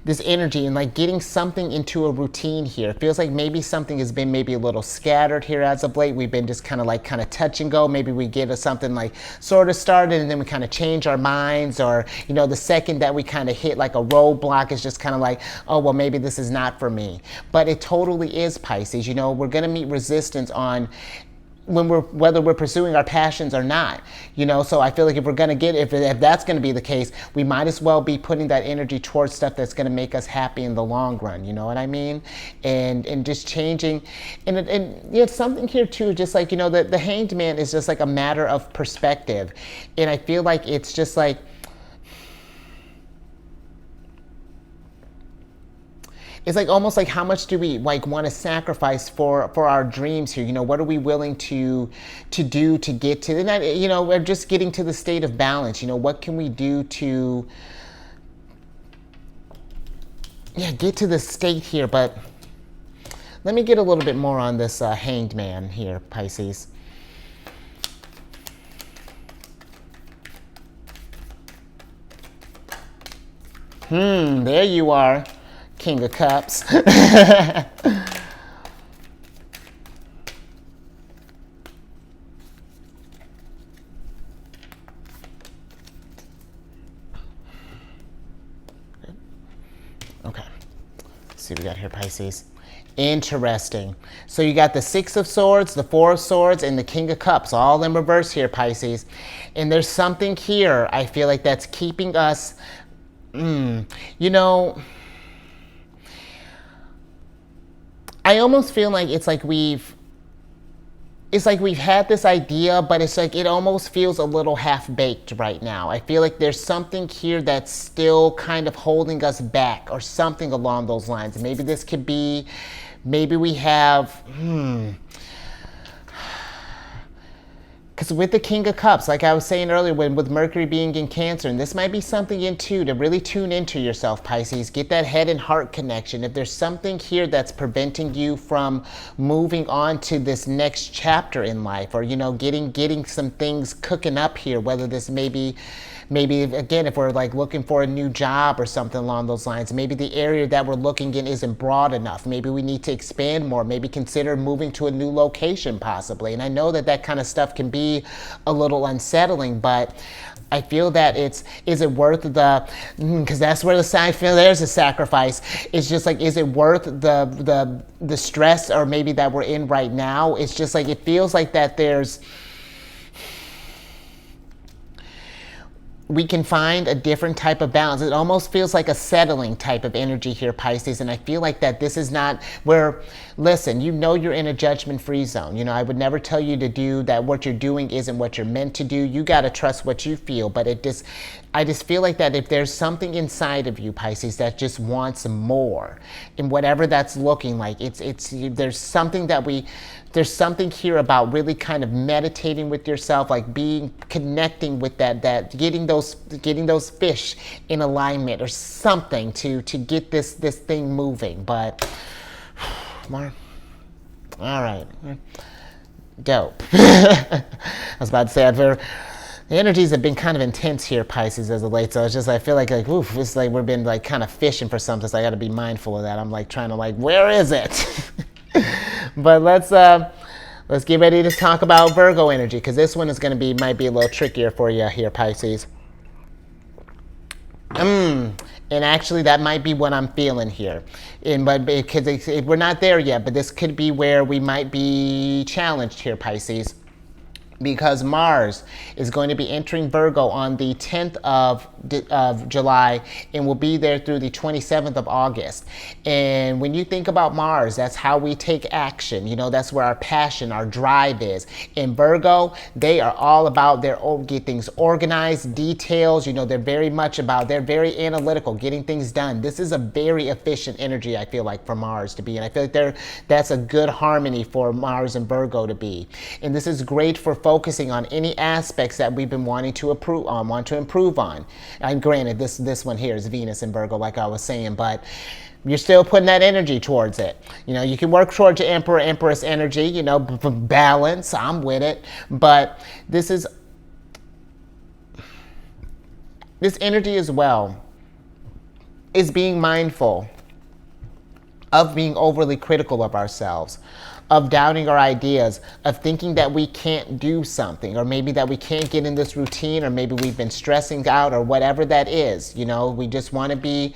this energy and like getting something into a routine here. It feels like maybe something has been maybe a little scattered here as of late. We've been just kind of touch and go. Maybe we get something like sort of started and then we kind of change our minds, or you know, the second that we kind of hit like a roadblock is just kind of like, oh well, maybe this is not for me. But it totally is, Pisces. You know, we're gonna meet resistance on whether we're pursuing our passions or not, you know. So I feel like if we're gonna if that's gonna be the case, we might as well be putting that energy towards stuff that's gonna make us happy in the long run. You know what I mean? And just changing, and you know, something here too, just like, you know, the Hanged Man is just like a matter of perspective, and I feel like it's just like, it's like almost like how much do we like want to sacrifice for our dreams here? You know, what are we willing to do to get to, and that, you know, we're just getting to the state of balance. You know, what can we do to, yeah, get to the state here? But let me get a little bit more on this Hanged Man here, Pisces. There you are. King of Cups. Okay. Let's see what we got here, Pisces. Interesting. So you got the Six of Swords, the Four of Swords, and the King of Cups, all in reverse here, Pisces. And there's something here, I feel like, that's keeping us, you know, I almost feel like it's like we've had this idea, but it's like it almost feels a little half-baked right now. I feel like there's something here that's still kind of holding us back, or something along those lines. Maybe this could be, maybe we have, because with the King of Cups, like I was saying earlier, with Mercury being in Cancer, and this might be something to really tune into yourself, Pisces. Get that head and heart connection. If there's something here that's preventing you from moving on to this next chapter in life, or, you know, getting some things cooking up here, whether this maybe again, if we're like looking for a new job or something along those lines, maybe the area that we're looking in isn't broad enough. Maybe we need to expand more, maybe consider moving to a new location possibly. And I know that kind of stuff can be a little unsettling, but I feel that is it worth the, because that's where I feel there's a sacrifice. It's just like, is it worth the stress, or maybe that we're in right now? It's just like, it feels like that we can find a different type of balance. It almost feels like a settling type of energy here, Pisces. And I feel like that this is not where, listen, you know, you're in a judgment-free zone. You know, I would never tell you to do that. What you're doing isn't what you're meant to do. You got to trust what you feel. But I just feel like that if there's something inside of you, Pisces, that just wants more, and whatever that's looking like, there's something here about really kind of meditating with yourself, like connecting with that getting those fish in alignment or something to get this thing moving. But more, all right, dope. I was about to say, the energies have been kind of intense here, Pisces, as of late. So it's just, I feel like oof, it's like we've been like kind of fishing for something. So I got to be mindful of that. I'm like trying to where is it? But let's get ready to talk about Virgo energy, because this one is going to might be a little trickier for you here, Pisces. And actually, that might be what I'm feeling here. But because we're not there yet, but this could be where we might be challenged here, Pisces. Because Mars is going to be entering Virgo on the 10th of July and will be there through the 27th of August. And when you think about Mars, that's how we take action. You know, that's where our passion, our drive is. In Virgo, they are all about get things organized, details. You know, they're very analytical, getting things done. This is a very efficient energy, I feel like, for Mars to be. And I feel like that's a good harmony for Mars and Virgo to be. And this is great for focusing on any aspects that we've been wanting to improve on. And granted, this one here is Venus in Virgo, like I was saying, but you're still putting that energy towards it. You know, you can work towards your Emperor, Empress energy, you know, balance, I'm with it. But this is, this energy as well is being mindful of being overly critical of ourselves, of doubting our ideas, of thinking that we can't do something, or maybe that we can't get in this routine, or maybe we've been stressing out, or whatever that is. You know, we just want to be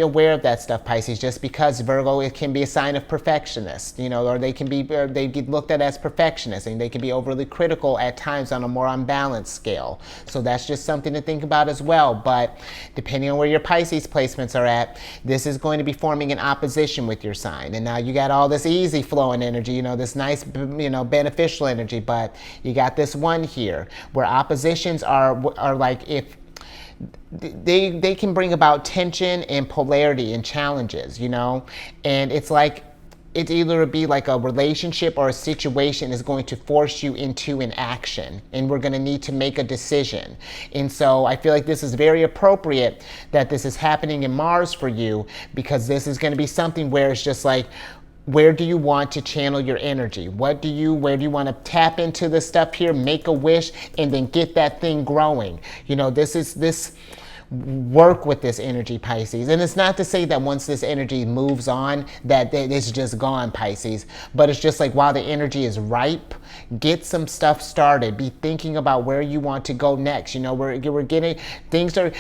aware of that stuff, Pisces, just because Virgo, it can be a sign of perfectionist, you know, or they get looked at as perfectionists, and they can be overly critical at times on a more unbalanced scale. So that's just something to think about as well. But depending on where your Pisces placements are at, this is going to be forming an opposition with your sign. And now you got all this easy flowing energy, you know, this nice, you know, beneficial energy, but you got this one here where oppositions are like, if they can bring about tension and polarity and challenges, you know, and it's like, it's either be like a relationship or a situation is going to force you into an action, and we're going to need to make a decision. And so I feel like this is very appropriate that this is happening in Mars for you, because this is going to be something where it's just like, where do you want to channel your energy? Where do you want to tap into this stuff here, make a wish, and then get that thing growing? You know, this work with this energy, Pisces. And it's not to say that once this energy moves on, that it's just gone, Pisces. But it's just like, while the energy is ripe, get some stuff started. Be thinking about where you want to go next. You know, we're getting, things are...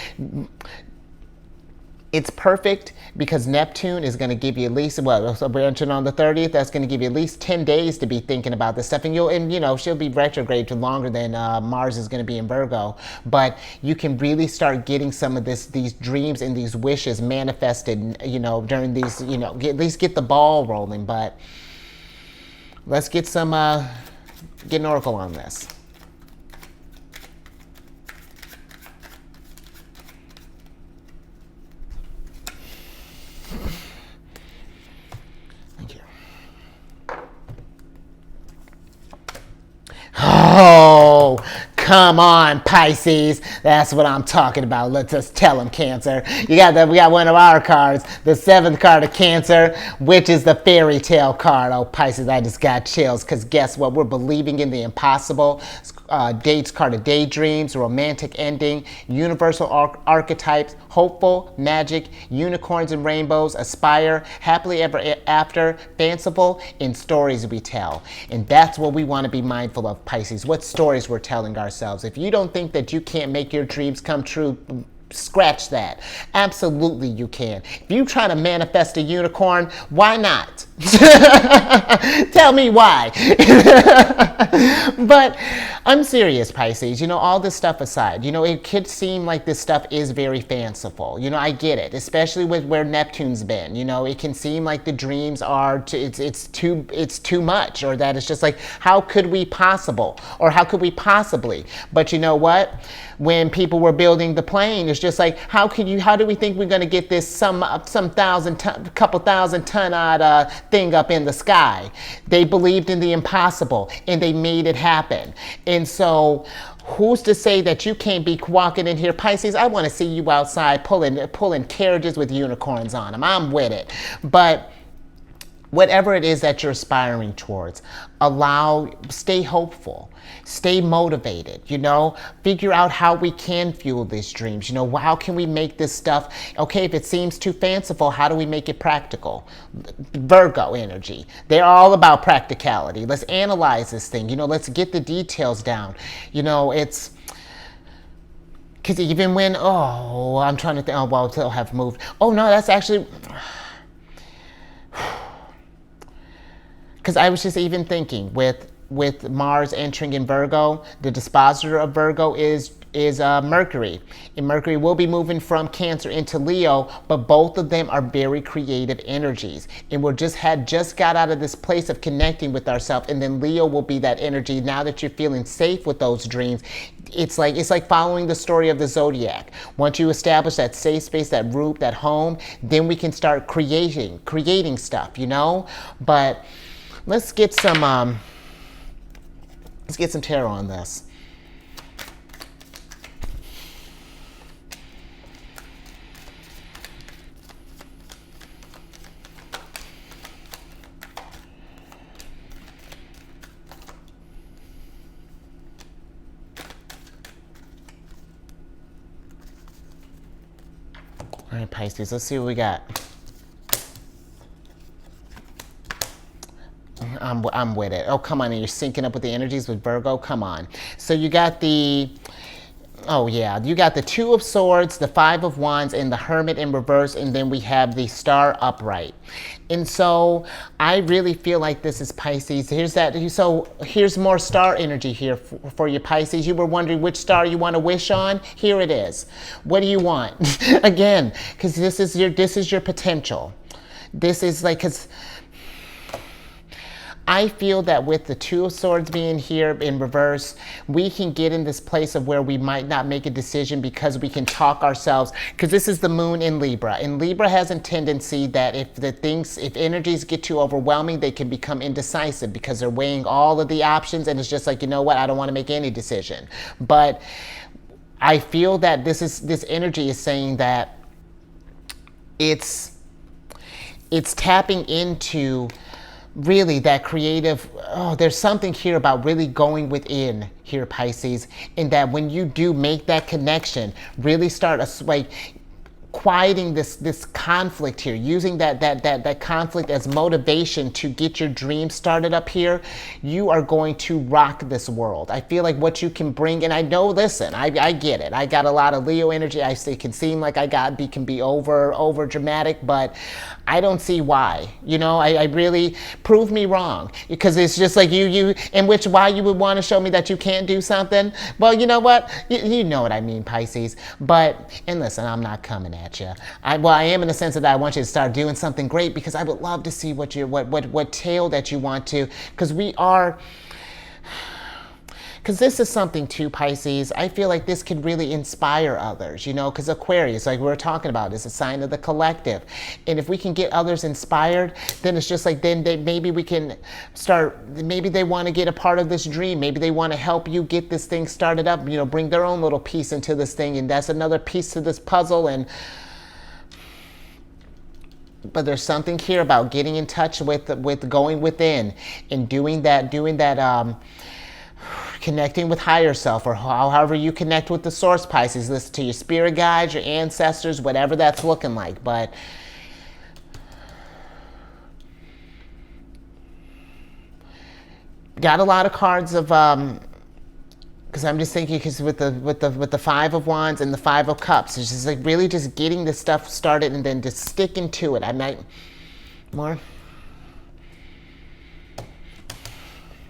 It's perfect because Neptune is going to give you at least, well, so we're entering on the 30th, that's going to give you at least 10 days to be thinking about this stuff. And you know, she'll be retrograde for longer than Mars is going to be in Virgo. But you can really start getting some of these dreams and these wishes manifested, you know, during these, you know, at least get the ball rolling. But let's get get an oracle on this. Oh, come on, Pisces. That's what I'm talking about. Let's just tell them, Cancer. We got one of our cards, the 7th card of Cancer, which is the fairy tale card. Oh, Pisces, I just got chills, because guess what? We're believing in the impossible. Dates card of daydreams, romantic ending, universal archetypes, hopeful, magic, unicorns and rainbows, aspire, happily ever after, fanciful, in stories we tell. And that's what we want to be mindful of, Pisces, what stories we're telling ourselves. If you don't think that you can't make your dreams come true, scratch that. Absolutely you can. If you try to manifest a unicorn, why not? Tell me why. But I'm serious, Pisces. You know, all this stuff aside, you know, it could seem like this stuff is very fanciful. You know, I get it, especially with where Neptune's been. You know, it can seem like the dreams are it's too much, or that it's just like, how could we possibly? But you know what? When people were building the plane, it's just like, how do we think we're going to get this couple thousand ton odd thing up in the sky? They believed in the impossible, and they made it happen. And so who's to say that you can't be walking in here, Pisces? I want to see you outside pulling carriages with unicorns on them. I'm with it. But whatever it is that you're aspiring towards, stay hopeful, stay motivated, you know, figure out how we can fuel these dreams. You know, how can we make this stuff, okay, if it seems too fanciful, how do we make it practical? Virgo energy, they're all about practicality. Let's analyze this thing, you know, let's get the details down. You know, it's, because even when, I'm trying to think, they'll have moved. Oh no, that's actually, because I was just even thinking with Mars entering in Virgo, the dispositor of Virgo is Mercury. And Mercury will be moving from Cancer into Leo, but both of them are very creative energies. And we just got out of this place of connecting with ourselves, and then Leo will be that energy. Now that you're feeling safe with those dreams, it's like following the story of the Zodiac. Once you establish that safe space, that root, that home, then we can start creating stuff, you know? But let's get some tarot on this. All right, Pisces, let's see what we got. I'm with it. Oh, come on, and you're syncing up with the energies with Virgo. Come on. So you got the, oh yeah, you got the Two of Swords, the Five of Wands, and the Hermit in reverse, and then we have the Star upright. And so I really feel like this is Pisces. Here's that. So here's more star energy here for you, Pisces. You were wondering which star you want to wish on. Here it is. What do you want? Again, because this is your potential. This is like, because I feel that with the Two of Swords being here in reverse, we can get in this place of where we might not make a decision because we can talk ourselves, because this is the moon in Libra. And Libra has a tendency that if energies get too overwhelming, they can become indecisive because they're weighing all of the options and it's just like, you know what, I don't want to make any decision. But I feel that this energy is saying that it's tapping into really that creative, there's something here about really going within here, Pisces, in that when you do make that connection, really start quieting this conflict here, using that conflict as motivation to get your dreams started up here, you are going to rock this world. I feel like what you can bring, and I know, listen, I get it. I got a lot of Leo energy. It can seem like can be over dramatic, but I don't see why. You know, I really, prove me wrong, because it's just like why you would want to show me that you can't do something. Well, you know what? You know what I mean, Pisces. And listen, I'm not coming at you. I am in the sense that I want you to start doing something great, because I would love to see what tale that you want to, because this is something too, Pisces. I feel like this could really inspire others, you know, because Aquarius, like we were talking about, is a sign of the collective. And if we can get others inspired, then it's just like, maybe we can start, maybe they want to get a part of this dream. Maybe they want to help you get this thing started up, you know, bring their own little piece into this thing. And that's another piece to this puzzle. But there's something here about getting in touch with going within and doing that, connecting with higher self, or however you connect with the source, Pisces. Listen to your spirit guides, your ancestors, whatever that's looking like. But got a lot of cards of because I'm just thinking, because with the Five of Wands and the Five of Cups, it's just like really just getting this stuff started and then just sticking to it. I might more.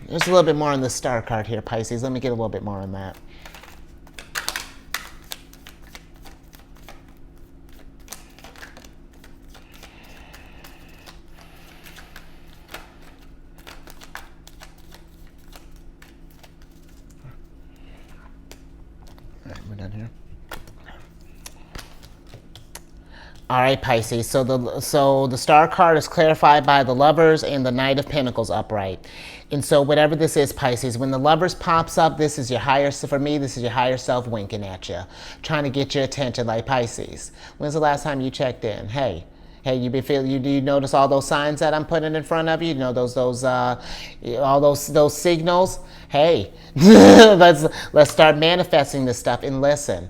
There's a little bit more on the star card here, Pisces. Let me get a little bit more on that. All right, we're done here. All right, Pisces. So the star card is clarified by the Lovers and the Knight of Pentacles upright. And so whatever this is, Pisces, when the Lovers pops up, this is your higher, for me, this is your higher self winking at you, trying to get your attention, like, Pisces, when's the last time you checked in? Hey, do you notice all those signs that I'm putting in front of you? You know, all those signals? Hey, let's start manifesting this stuff. And listen,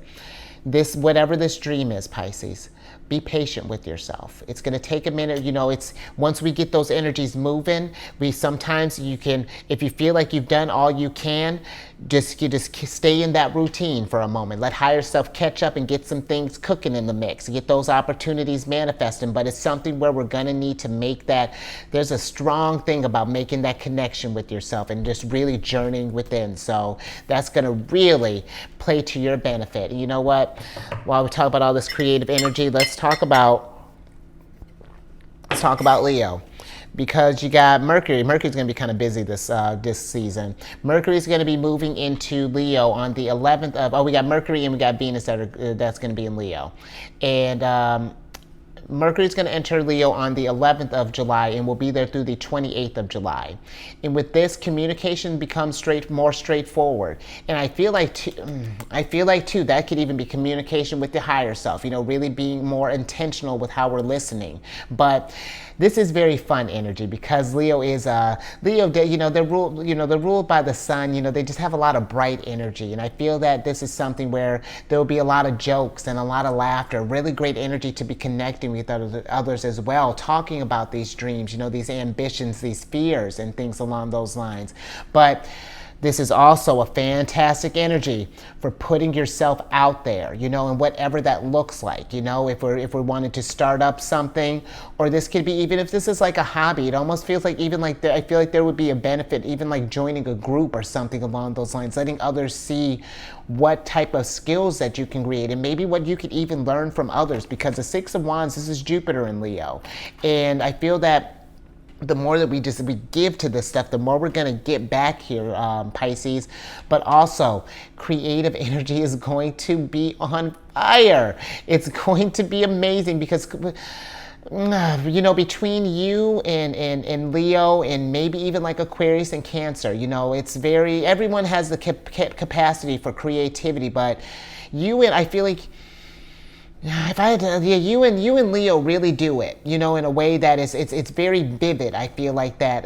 whatever this dream is, Pisces, be patient with yourself. It's going to take a minute. You know, once we get those energies moving, sometimes you can, if you feel like you've done all you can, just stay in that routine for a moment. Let higher self catch up and get some things cooking in the mix. Get those opportunities manifesting. But it's something where we're going to need to make that. There's a strong thing about making that connection with yourself and just really journeying within. So that's going to really play to your benefit. And you know what? While we talk about all this creative energy, let's talk about Leo, because you got Mercury. Mercury's going to be kind of busy this season. Mercury's going to be moving into Leo on the 11th of. We got Mercury and we got Venus that's going to be in Leo, and Mercury is going to enter Leo on the 11th of July and will be there through the 28th of July. And with this, communication becomes more straightforward. And I feel like too that could even be communication with the higher self. You know, really being more intentional with how we're listening. But this is very fun energy because Leo is Leo. You know, they're ruled by the sun. You know, they just have a lot of bright energy, and I feel that this is something where there will be a lot of jokes and a lot of laughter. Really great energy to be connecting with others as well, talking about these dreams. You know, these ambitions, these fears, and things along those lines. But this is also a fantastic energy for putting yourself out there, you know, and whatever that looks like. You know, if we're wanting to start up something, or this could be, even if this is like a hobby, it almost feels like even like I feel like there would be a benefit, even like joining a group or something along those lines, letting others see what type of skills that you can create and maybe what you could even learn from others, because the Six of Wands, this is Jupiter in Leo, and I feel that the more that we give to this stuff, the more we're going to get back here, Pisces. But also, creative energy is going to be on fire. It's going to be amazing because, you know, between you and Leo and maybe even like Aquarius and Cancer, you know, it's very, everyone has the capacity for creativity, but I feel like, if I had to, yeah, you and Leo really do it, you know, in a way that it's very vivid. I feel like that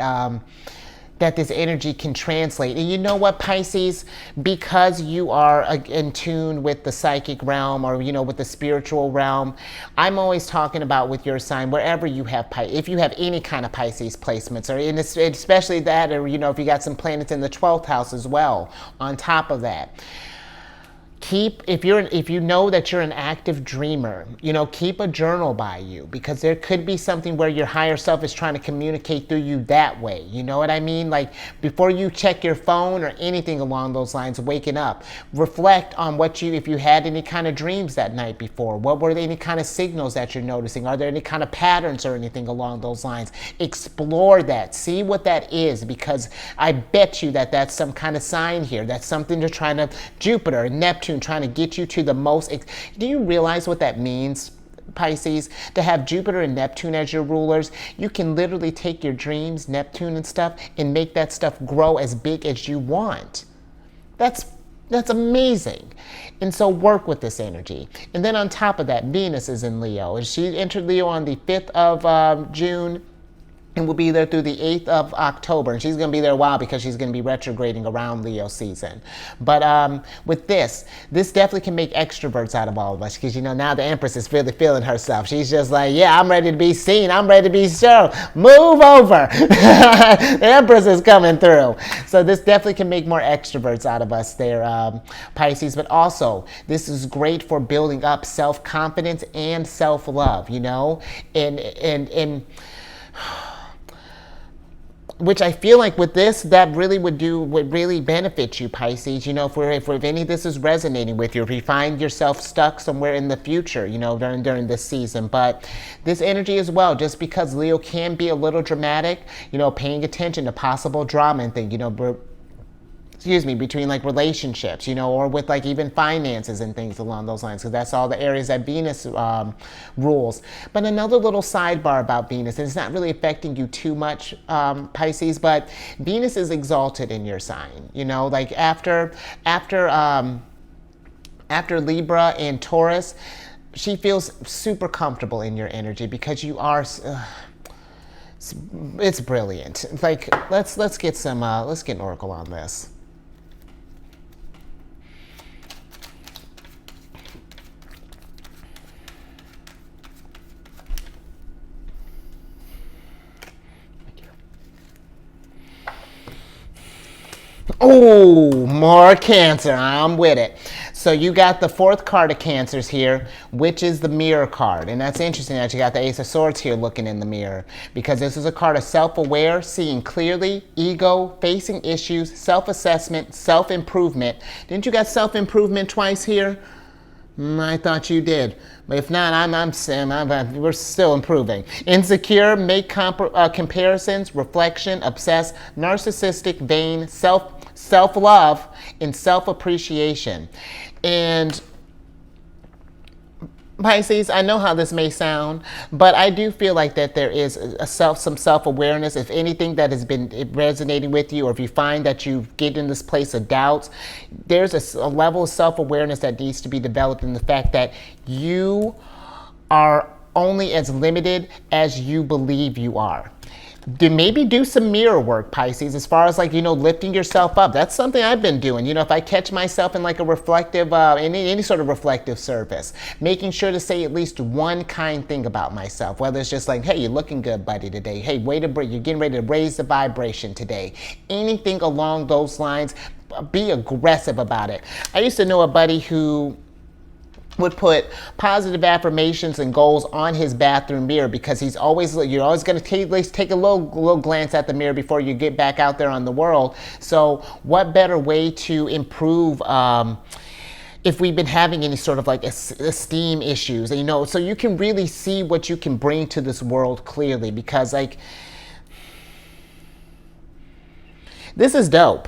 that this energy can translate. And you know what, Pisces, because you are in tune with the psychic realm, or, you know, with the spiritual realm, I'm always talking about with your sign, wherever you have, if you have any kind of Pisces placements, or especially that, or, you know, if you got some planets in the 12th house as well, on top of that. If you know that you're an active dreamer, you know, keep a journal by you, because there could be something where your higher self is trying to communicate through you that way. You know what I mean? Like, before you check your phone or anything along those lines, waking up, reflect on if you had any kind of dreams that night before. What were any kind of signals that you're noticing? Are there any kind of patterns or anything along those lines? Explore that. See what that is, because I bet you that that's some kind of sign here. That's something they're trying to, Jupiter and Neptune, trying to get you to the most. Do you realize what that means, Pisces? To have Jupiter and Neptune as your rulers, you can literally take your dreams, Neptune and stuff, and make that stuff grow as big as you want. That's amazing. And so work with this energy. And then on top of that, Venus is in Leo, and she entered Leo on the 5th of June, and will be there through the 8th of October. And she's going to be there a while because she's going to be retrograding around Leo season. But with this definitely can make extroverts out of all of us, because, you know, now the Empress is really feeling herself. She's just like, yeah, I'm ready to be seen. I'm ready to be shown. Move over. The Empress is coming through. So this definitely can make more extroverts out of us there, Pisces. But also, this is great for building up self-confidence and self-love, you know, and which I feel like with this, that really would really benefit you, Pisces. You know, if any of this is resonating with you, if you find yourself stuck somewhere in the future, you know, during this season. But this energy as well, just because Leo can be a little dramatic, you know, paying attention to possible drama and things, you know, between like relationships, you know, or with like even finances and things along those lines, because that's all the areas that Venus rules. But another little sidebar about Venus, and it's not really affecting you too much, Pisces, but Venus is exalted in your sign, you know, like after Libra and Taurus, she feels super comfortable in your energy because you are, it's brilliant. Like, let's get an oracle on this. Oh, more Cancer. I'm with it. So you got the 4th card of Cancers here, which is the Mirror card. And that's interesting that you got the Ace of Swords here looking in the mirror, because this is a card of self-aware, seeing clearly, ego, facing issues, self-assessment, self-improvement. Didn't you got self-improvement twice here? I thought you did. But if not, we're still improving. Insecure, make comparisons, reflection, obsess, narcissistic, vain, self-love, and self-appreciation. And Pisces, I know how this may sound, but I do feel like that there is some self-awareness. If anything that has been resonating with you, or if you find that you get in this place of doubts, there's a level of self-awareness that needs to be developed in the fact that you are only as limited as you believe you are. Maybe do some mirror work, Pisces, as far as like, lifting yourself up. That's something I've been doing. If I catch myself in like a reflective, any sort of reflective surface, making sure to say at least one kind thing about myself, whether it's just like, hey, you're looking good, buddy, today. Hey, you're getting ready to raise the vibration today. Anything along those lines, be aggressive about it. I used to know a buddy who would put positive affirmations and goals on his bathroom mirror, because you're always going to at least take a little glance at the mirror before you get back out there on the world. So what better way to improve if we've been having any sort of like esteem issues, so you can really see what you can bring to this world clearly, because like, this is dope,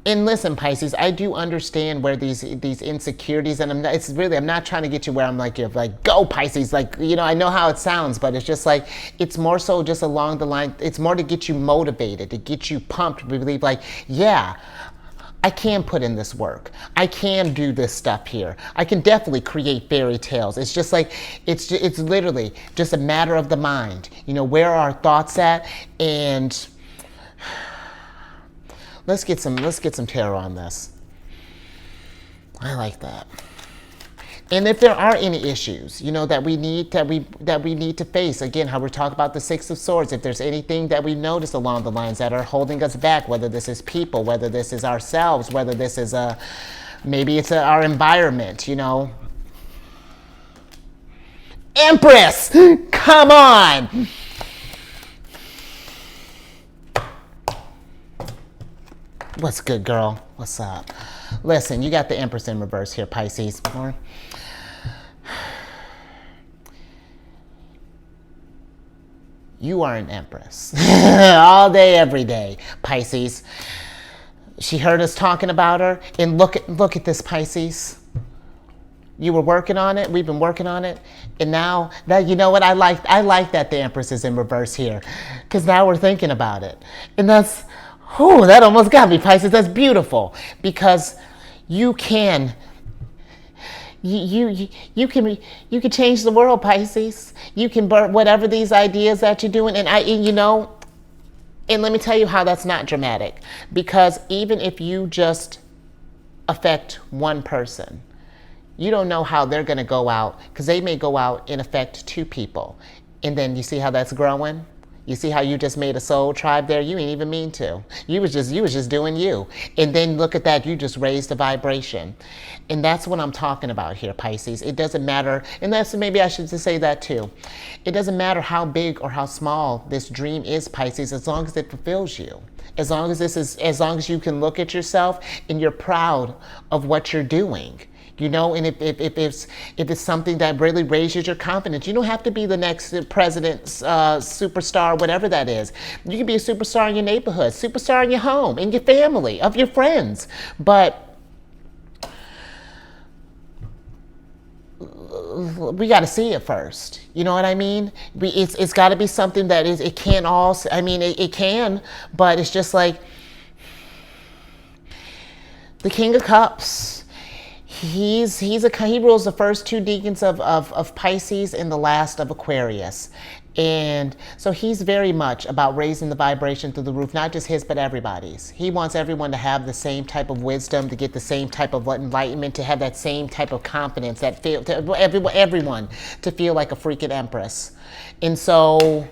and listen, Pisces, I do understand where these insecurities, and I'm not trying to get you where I'm like, you're like, go Pisces, like, I know how it sounds, but it's just like, it's more so just along the line, it's more to get you motivated, to get you pumped, to believe like, yeah, I can put in this work. I can do this stuff here. I can definitely create fairy tales. It's just like, it's literally just a matter of the mind. Where are our thoughts at? And let's get some tarot on this. I like that. And if there are any issues, that we need to face, again, how we're talking about the Six of Swords, if there's anything that we notice along the lines that are holding us back, whether this is people, whether this is ourselves, whether this is maybe it's our environment, Empress, come on. What's good, girl? What's up? Listen, you got the Empress in reverse here, Pisces. You are an Empress. All day, every day, Pisces. She heard us talking about her, and look at this, Pisces. You were working on it. We've been working on it, and now that what I like that the Empress is in reverse here, because now we're thinking about it, and that's. Oh, that almost got me, Pisces. That's beautiful, because you can change the world, Pisces. You can burn whatever these ideas that you're doing, and and let me tell you how that's not dramatic, because even if you just affect one person, you don't know how they're going to go out, because they may go out and affect two people, and then you see how that's growing. You see how you just made a soul tribe there? You ain't even mean to. You was just doing you. And then look at that, you just raised the vibration. And that's what I'm talking about here, Pisces. It doesn't matter, and maybe I should just say that too. It doesn't matter how big or how small this dream is, Pisces, as long as it fulfills you. As long as you can look at yourself and you're proud of what you're doing. And if it's something that really raises your confidence, you don't have to be the next president's superstar, whatever that is. You can be a superstar in your neighborhood, superstar in your home, in your family, of your friends. But we got to see it first. You know what I mean? It's got to be something that it can't all. I mean, it can, but it's just like the King of Cups. He rules the first two decans of Pisces and the last of Aquarius. And so he's very much about raising the vibration through the roof, not just his, but everybody's. He wants everyone to have the same type of wisdom, to get the same type of enlightenment, to have that same type of confidence, everyone to feel like a freaking empress. And so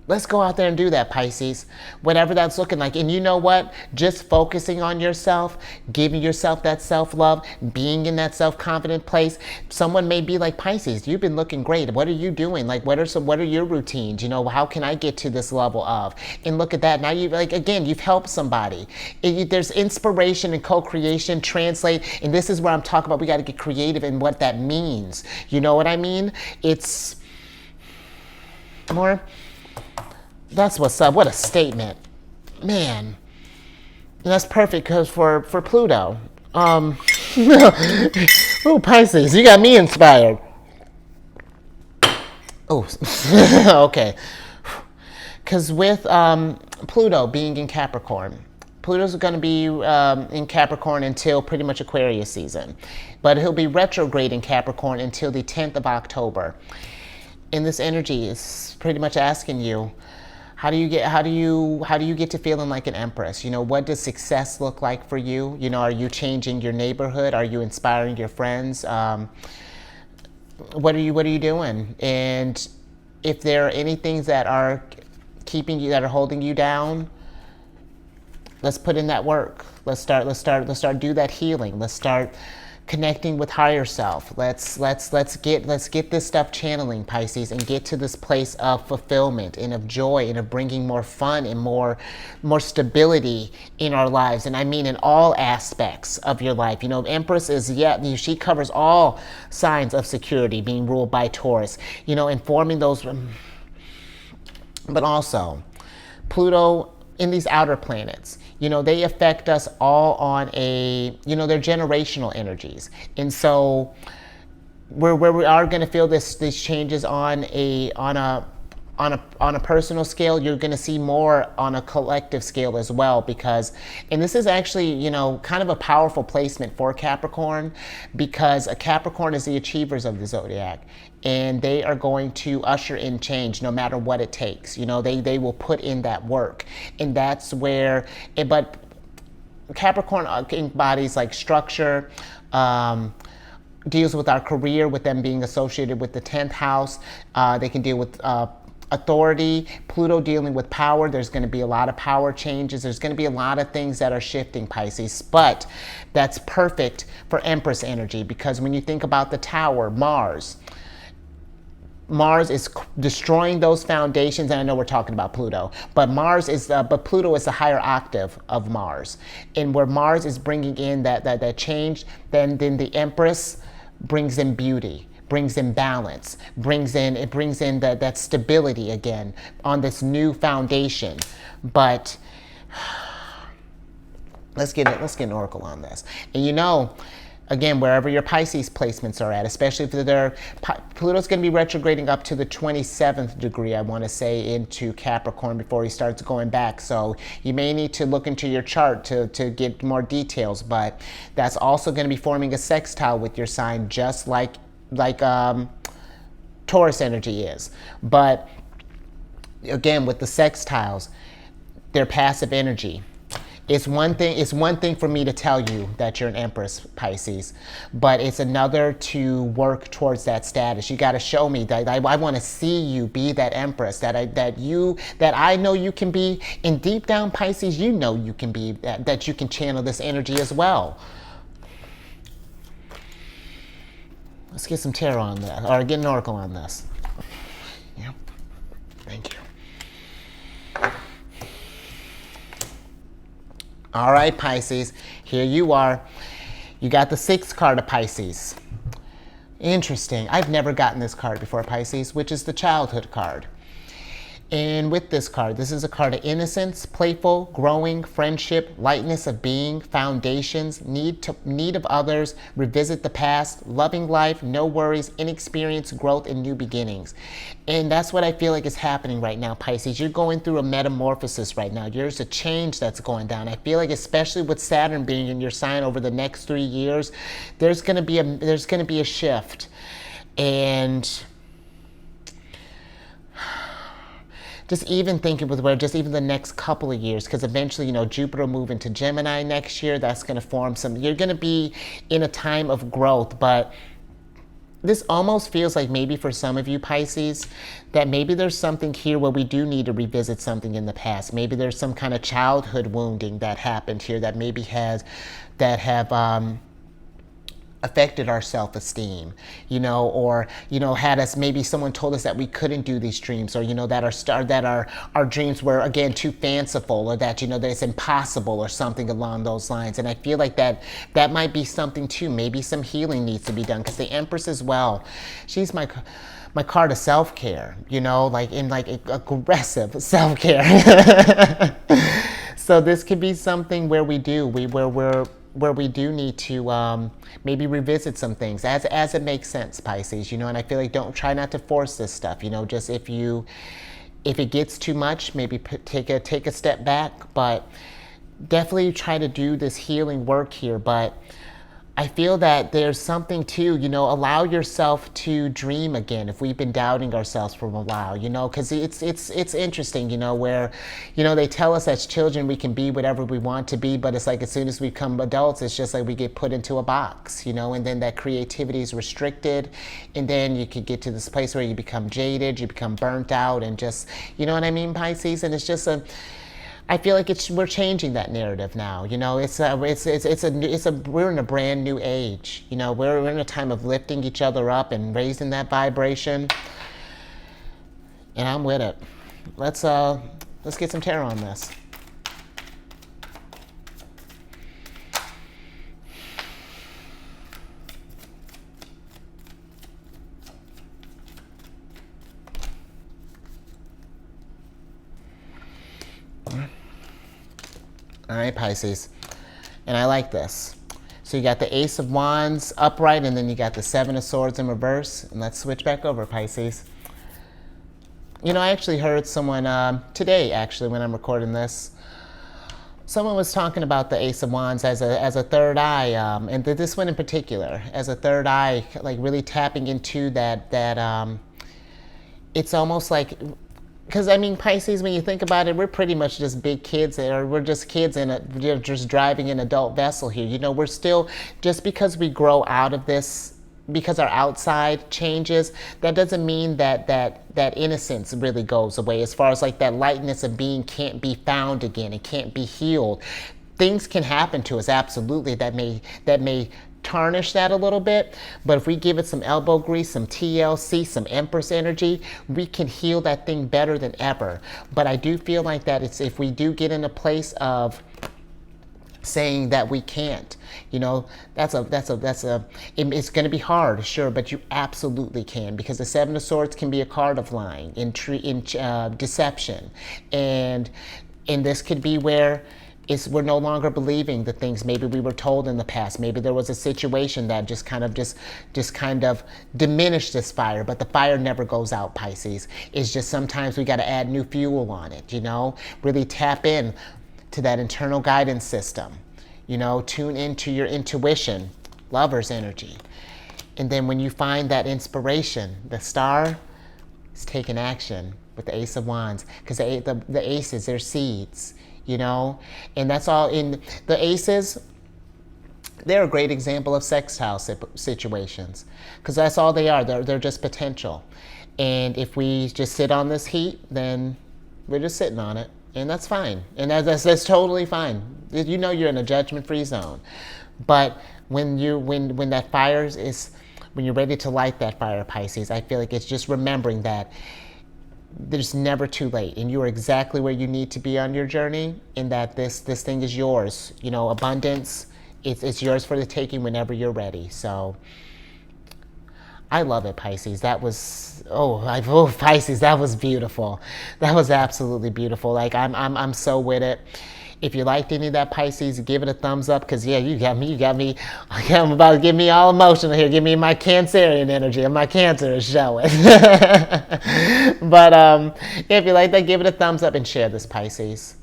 let's go out there and do that, Pisces, whatever that's looking like. And you know what? Just focusing on yourself, giving yourself that self-love, being in that self-confident place. Someone may be like, Pisces, you've been looking great. What are you doing? Like, what are your routines? How can I get to this level of? And look at that. Now you've helped somebody. There's inspiration and co-creation, translate. And this is where I'm talking about, we got to get creative in what that means. You know what I mean? It's more. That's what's up. What a statement, man. And that's perfect because for Pluto. Oh, Pisces, you got me inspired. Oh, okay. Because with Pluto being in Capricorn, Pluto's going to be in Capricorn until pretty much Aquarius season. But he'll be retrograde in Capricorn until the 10th of October. And this energy is pretty much asking you, how do you get to feeling like an empress? You know, what does success look like for you? You know, are you changing your neighborhood? Are you inspiring your friends? What are you doing? And if there are any things that are keeping you, that are holding you down, let's put in that work. Let's start do that healing. Let's start connecting with higher self. Let's get this stuff channeling, Pisces, and get to this place of fulfillment and of joy and of bringing more fun and more stability in our lives. And I mean in all aspects of your life. You know, Empress is, she covers all signs of security, being ruled by Taurus, you know, informing those, but also Pluto in these outer planets, you know, they affect us all on a, you know, they're generational energies. And so where we are going to feel these changes on a personal scale, you're going to see more on a collective scale as well, because, and this is actually, you know, kind of a powerful placement for Capricorn, because a Capricorn is the achievers of the zodiac, and they are going to usher in change no matter what it takes. You know, they will put in that work, and that's where, but Capricorn embodies like structure, deals with our career, with them being associated with the 10th house. They can deal with authority. Pluto dealing with power. There's going to be a lot of power changes. There's going to be a lot of things that are shifting, Pisces. But that's perfect for Empress energy, because when you think about the tower, Mars is destroying those foundations, and I know we're talking about Pluto, but but Pluto is the higher octave of Mars, and where Mars is bringing in that change, then the Empress brings in beauty, brings in balance, brings in that stability again on this new foundation. But let's get an oracle on this, and you know. Again, wherever your Pisces placements are at, especially if Pluto's going to be retrograding up to the 27th degree, I want to say, into Capricorn before he starts going back. So you may need to look into your chart to get more details, but that's also going to be forming a sextile with your sign, just like Taurus energy is. But again, with the sextiles, they're passive energy. It's one thing for me to tell you that you're an Empress, Pisces, but it's another to work towards that status. You got to show me that I want to see you be that Empress that I know you can be, and deep down, Pisces, you know you can be that you can channel this energy as well. Let's get some tarot on that, or get an oracle on this. Yeah, thank you. All right, Pisces, here you are. You got the 6th card of Pisces. Interesting. I've never gotten this card before, Pisces, which is the childhood card. And with this card, this is a card of innocence, playful, growing, friendship, lightness of being, foundations, need of others, revisit the past, loving life, no worries, inexperience, growth, and new beginnings. And that's what I feel like is happening right now, Pisces. You're going through a metamorphosis right now. There's a change that's going down. I feel like, especially with Saturn being in your sign over the next 3 years, there's going to be a shift. And just even thinking with where just even the next couple of years, because eventually, you know, Jupiter will move into Gemini next year. That's going to form you're going to be in a time of growth. But this almost feels like maybe for some of you, Pisces, that maybe there's something here where we do need to revisit something in the past. Maybe there's some kind of childhood wounding that happened here that maybe have affected our self-esteem, you know, or, you know, had us, maybe someone told us that we couldn't do these dreams, or, you know, that our dreams were, again, too fanciful, or that, you know, that it's impossible, or something along those lines. And I feel like that might be something too. Maybe some healing needs to be done, because the Empress as well, she's my card of self-care, you know, like in like aggressive self-care. So this could be something where we're where we do need to maybe revisit some things as it makes sense, Pisces, you know, and I feel like try not to force this stuff, you know, just if it gets too much, maybe take a step back, but definitely try to do this healing work here. But I feel that there's something too, you know, allow yourself to dream again if we've been doubting ourselves for a while, you know, because it's interesting, you know, where, you know, they tell us as children we can be whatever we want to be, but it's like as soon as we become adults, it's just like we get put into a box, you know, and then that creativity is restricted, and then you could get to this place where you become jaded, you become burnt out, and just, you know what I mean, Pisces, and it's just I feel like we're changing that narrative now. You know, we're in a brand new age. You know, we're in a time of lifting each other up and raising that vibration. And I'm with it. Let's get some tarot on this. All right, Pisces, and I like this. So you got the Ace of Wands upright, and then you got the Seven of Swords in reverse. And let's switch back over, Pisces. You know, I actually heard someone today, actually, when I'm recording this, someone was talking about the Ace of Wands as a third eye, and this one in particular, as a third eye, like really tapping into that it's almost like, because I mean, Pisces, when you think about it, we're pretty much just big kids, or we're just kids just driving an adult vessel here. You know, we're still, just because we grow out of this, because our outside changes, that doesn't mean that innocence really goes away. As far as like that lightness of being can't be found again, it can't be healed. Things can happen to us, absolutely, that may tarnish that a little bit, but if we give it some elbow grease, some TLC, some Empress energy, we can heal that thing better than ever. But I do feel like that it's, if we do get in a place of saying that we can't, you know, it's going to be hard, sure, but you absolutely can, because the Seven of Swords can be a card of lying, in deception, and this could be where we're no longer believing the things maybe we were told in the past. Maybe there was a situation that just kind of diminished this fire, but the fire never goes out, Pisces. It's just sometimes we got to add new fuel on it, you know, really tap in to that internal guidance system, you know, tune into your intuition, lover's energy. And then when you find that inspiration, the star is taking action with the Ace of Wands, because the aces, they're seeds, you know, and that's all in the aces. They're a great example of sextile situations, because that's all they are. They're just potential. And if we just sit on this heat, then we're just sitting on it, and that's fine. And that's totally fine. You know, you're in a judgment-free zone. But when that fire is, when you're ready to light that fire, Pisces, I feel like it's just remembering that there's never too late, and you are exactly where you need to be on your journey, and that this thing is yours. You know, abundance, it's yours for the taking whenever you're ready. So I love it, Pisces. That was Pisces, that was beautiful. That was absolutely beautiful. Like I'm so with it. If you liked any of that, Pisces, give it a thumbs up, because yeah, you got me. I'm about to get me all emotional here. Give me my Cancerian energy, and my Cancer is showing. But if you like that, give it a thumbs up and share this, Pisces.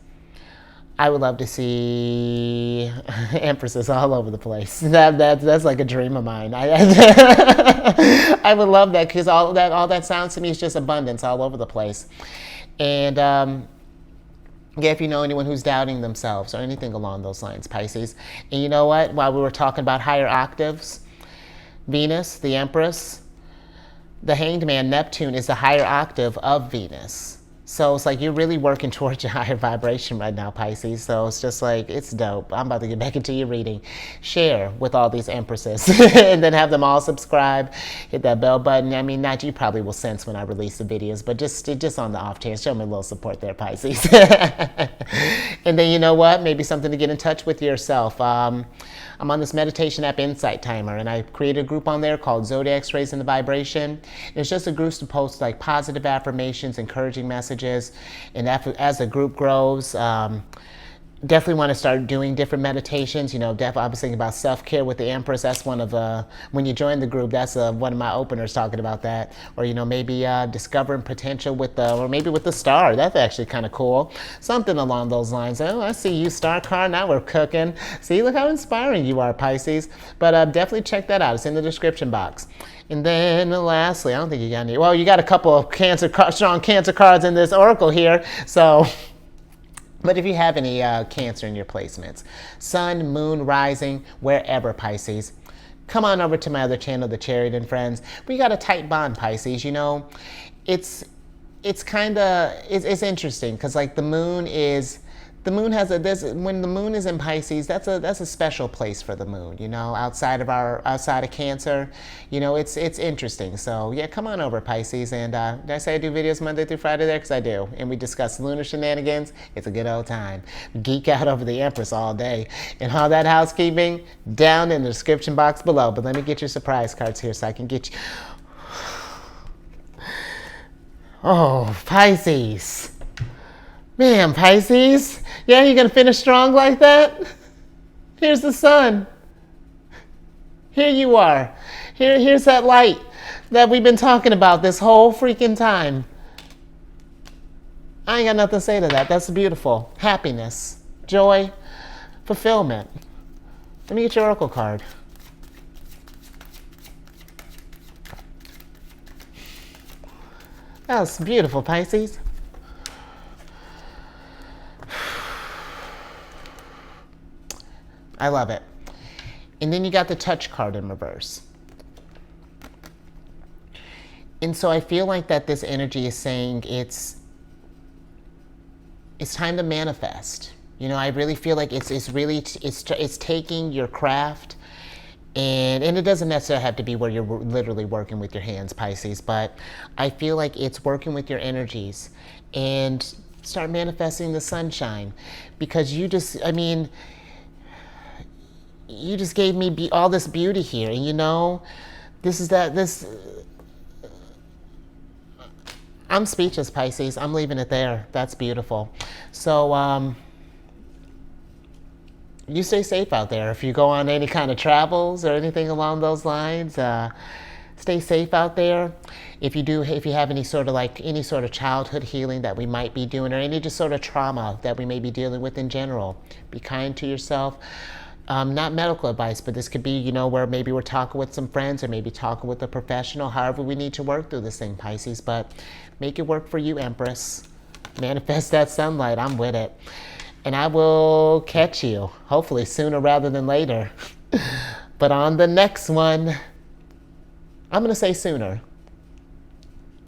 I would love to see empresses all over the place. That's like a dream of mine. I would love that, because all that sounds to me is just abundance all over the place. And yeah, if you know anyone who's doubting themselves or anything along those lines, Pisces. And you know what? While we were talking about higher octaves, Venus, the Empress, the Hanged Man, Neptune, is the higher octave of Venus. So it's like you're really working towards your higher vibration right now, Pisces. So it's just like, it's dope. I'm about to get back into your reading. Share with all these empresses and then have them all subscribe. Hit that bell button. I mean, not you probably will sense when I release the videos, but just on the off chance, show me a little support there, Pisces. And then you know what? Maybe something to get in touch with yourself. I'm on this meditation app, Insight Timer, and I created a group on there called Zodiacs Raising the Vibration. And it's just a group to post like positive affirmations, encouraging messages, and as the group grows, definitely want to start doing different meditations. You know, definitely I was thinking about self-care with the Empress. That's one of the, when you join the group, that's one of my openers talking about that. Or, you know, maybe discovering potential with the, or maybe with the star. That's actually kind of cool. Something along those lines. Oh, I see you, star card. Now we're cooking. See, look how inspiring you are, Pisces. But definitely check that out. It's in the description box. And then lastly, I don't think you got any. Well, you got a couple of strong Cancer cards in this oracle here. So, but if you have any Cancer in your placements, Sun, Moon, Rising, wherever, Pisces, come on over to my other channel, The Chariot and Friends. We got a tight bond, Pisces. You know, it's kind of, it's interesting because like the moon has when the moon is in Pisces, that's a special place for the moon, you know, outside of Cancer. You know, it's interesting. So yeah, come on over, Pisces. And did I say I do videos Monday through Friday there? Because I do. And we discuss lunar shenanigans. It's a good old time. Geek out over the Empress all day. And all that housekeeping down in the description box below. But let me get your surprise cards here so I can get you. Oh, Pisces. Man, Pisces. Yeah, you gonna finish strong like that? Here's the sun. Here you are. Here's that light that we've been talking about this whole freaking time. I ain't got nothing to say to that. That's beautiful. Happiness, joy, fulfillment. Let me get your oracle card. That's beautiful, Pisces. I love it. And then you got the Touch card in reverse. And so I feel like that this energy is saying it's time to manifest. You know, I really feel like it's taking your craft, and it doesn't necessarily have to be where you're literally working with your hands, Pisces, but I feel like it's working with your energies and start manifesting the sunshine, because you just gave me all this beauty here, and you know, I'm speechless, Pisces. I'm leaving it there. That's beautiful. So, you stay safe out there. If you go on any kind of travels or anything along those lines, stay safe out there. If you have any sort of childhood healing that we might be doing, or any just sort of trauma that we may be dealing with in general, be kind to yourself. Not medical advice, but this could be, you know, where maybe we're talking with some friends or maybe talking with a professional. However, we need to work through this thing, Pisces, but make it work for you, Empress. Manifest that sunlight. I'm with it. And I will catch you, hopefully sooner rather than later. But on the next one, I'm going to say sooner.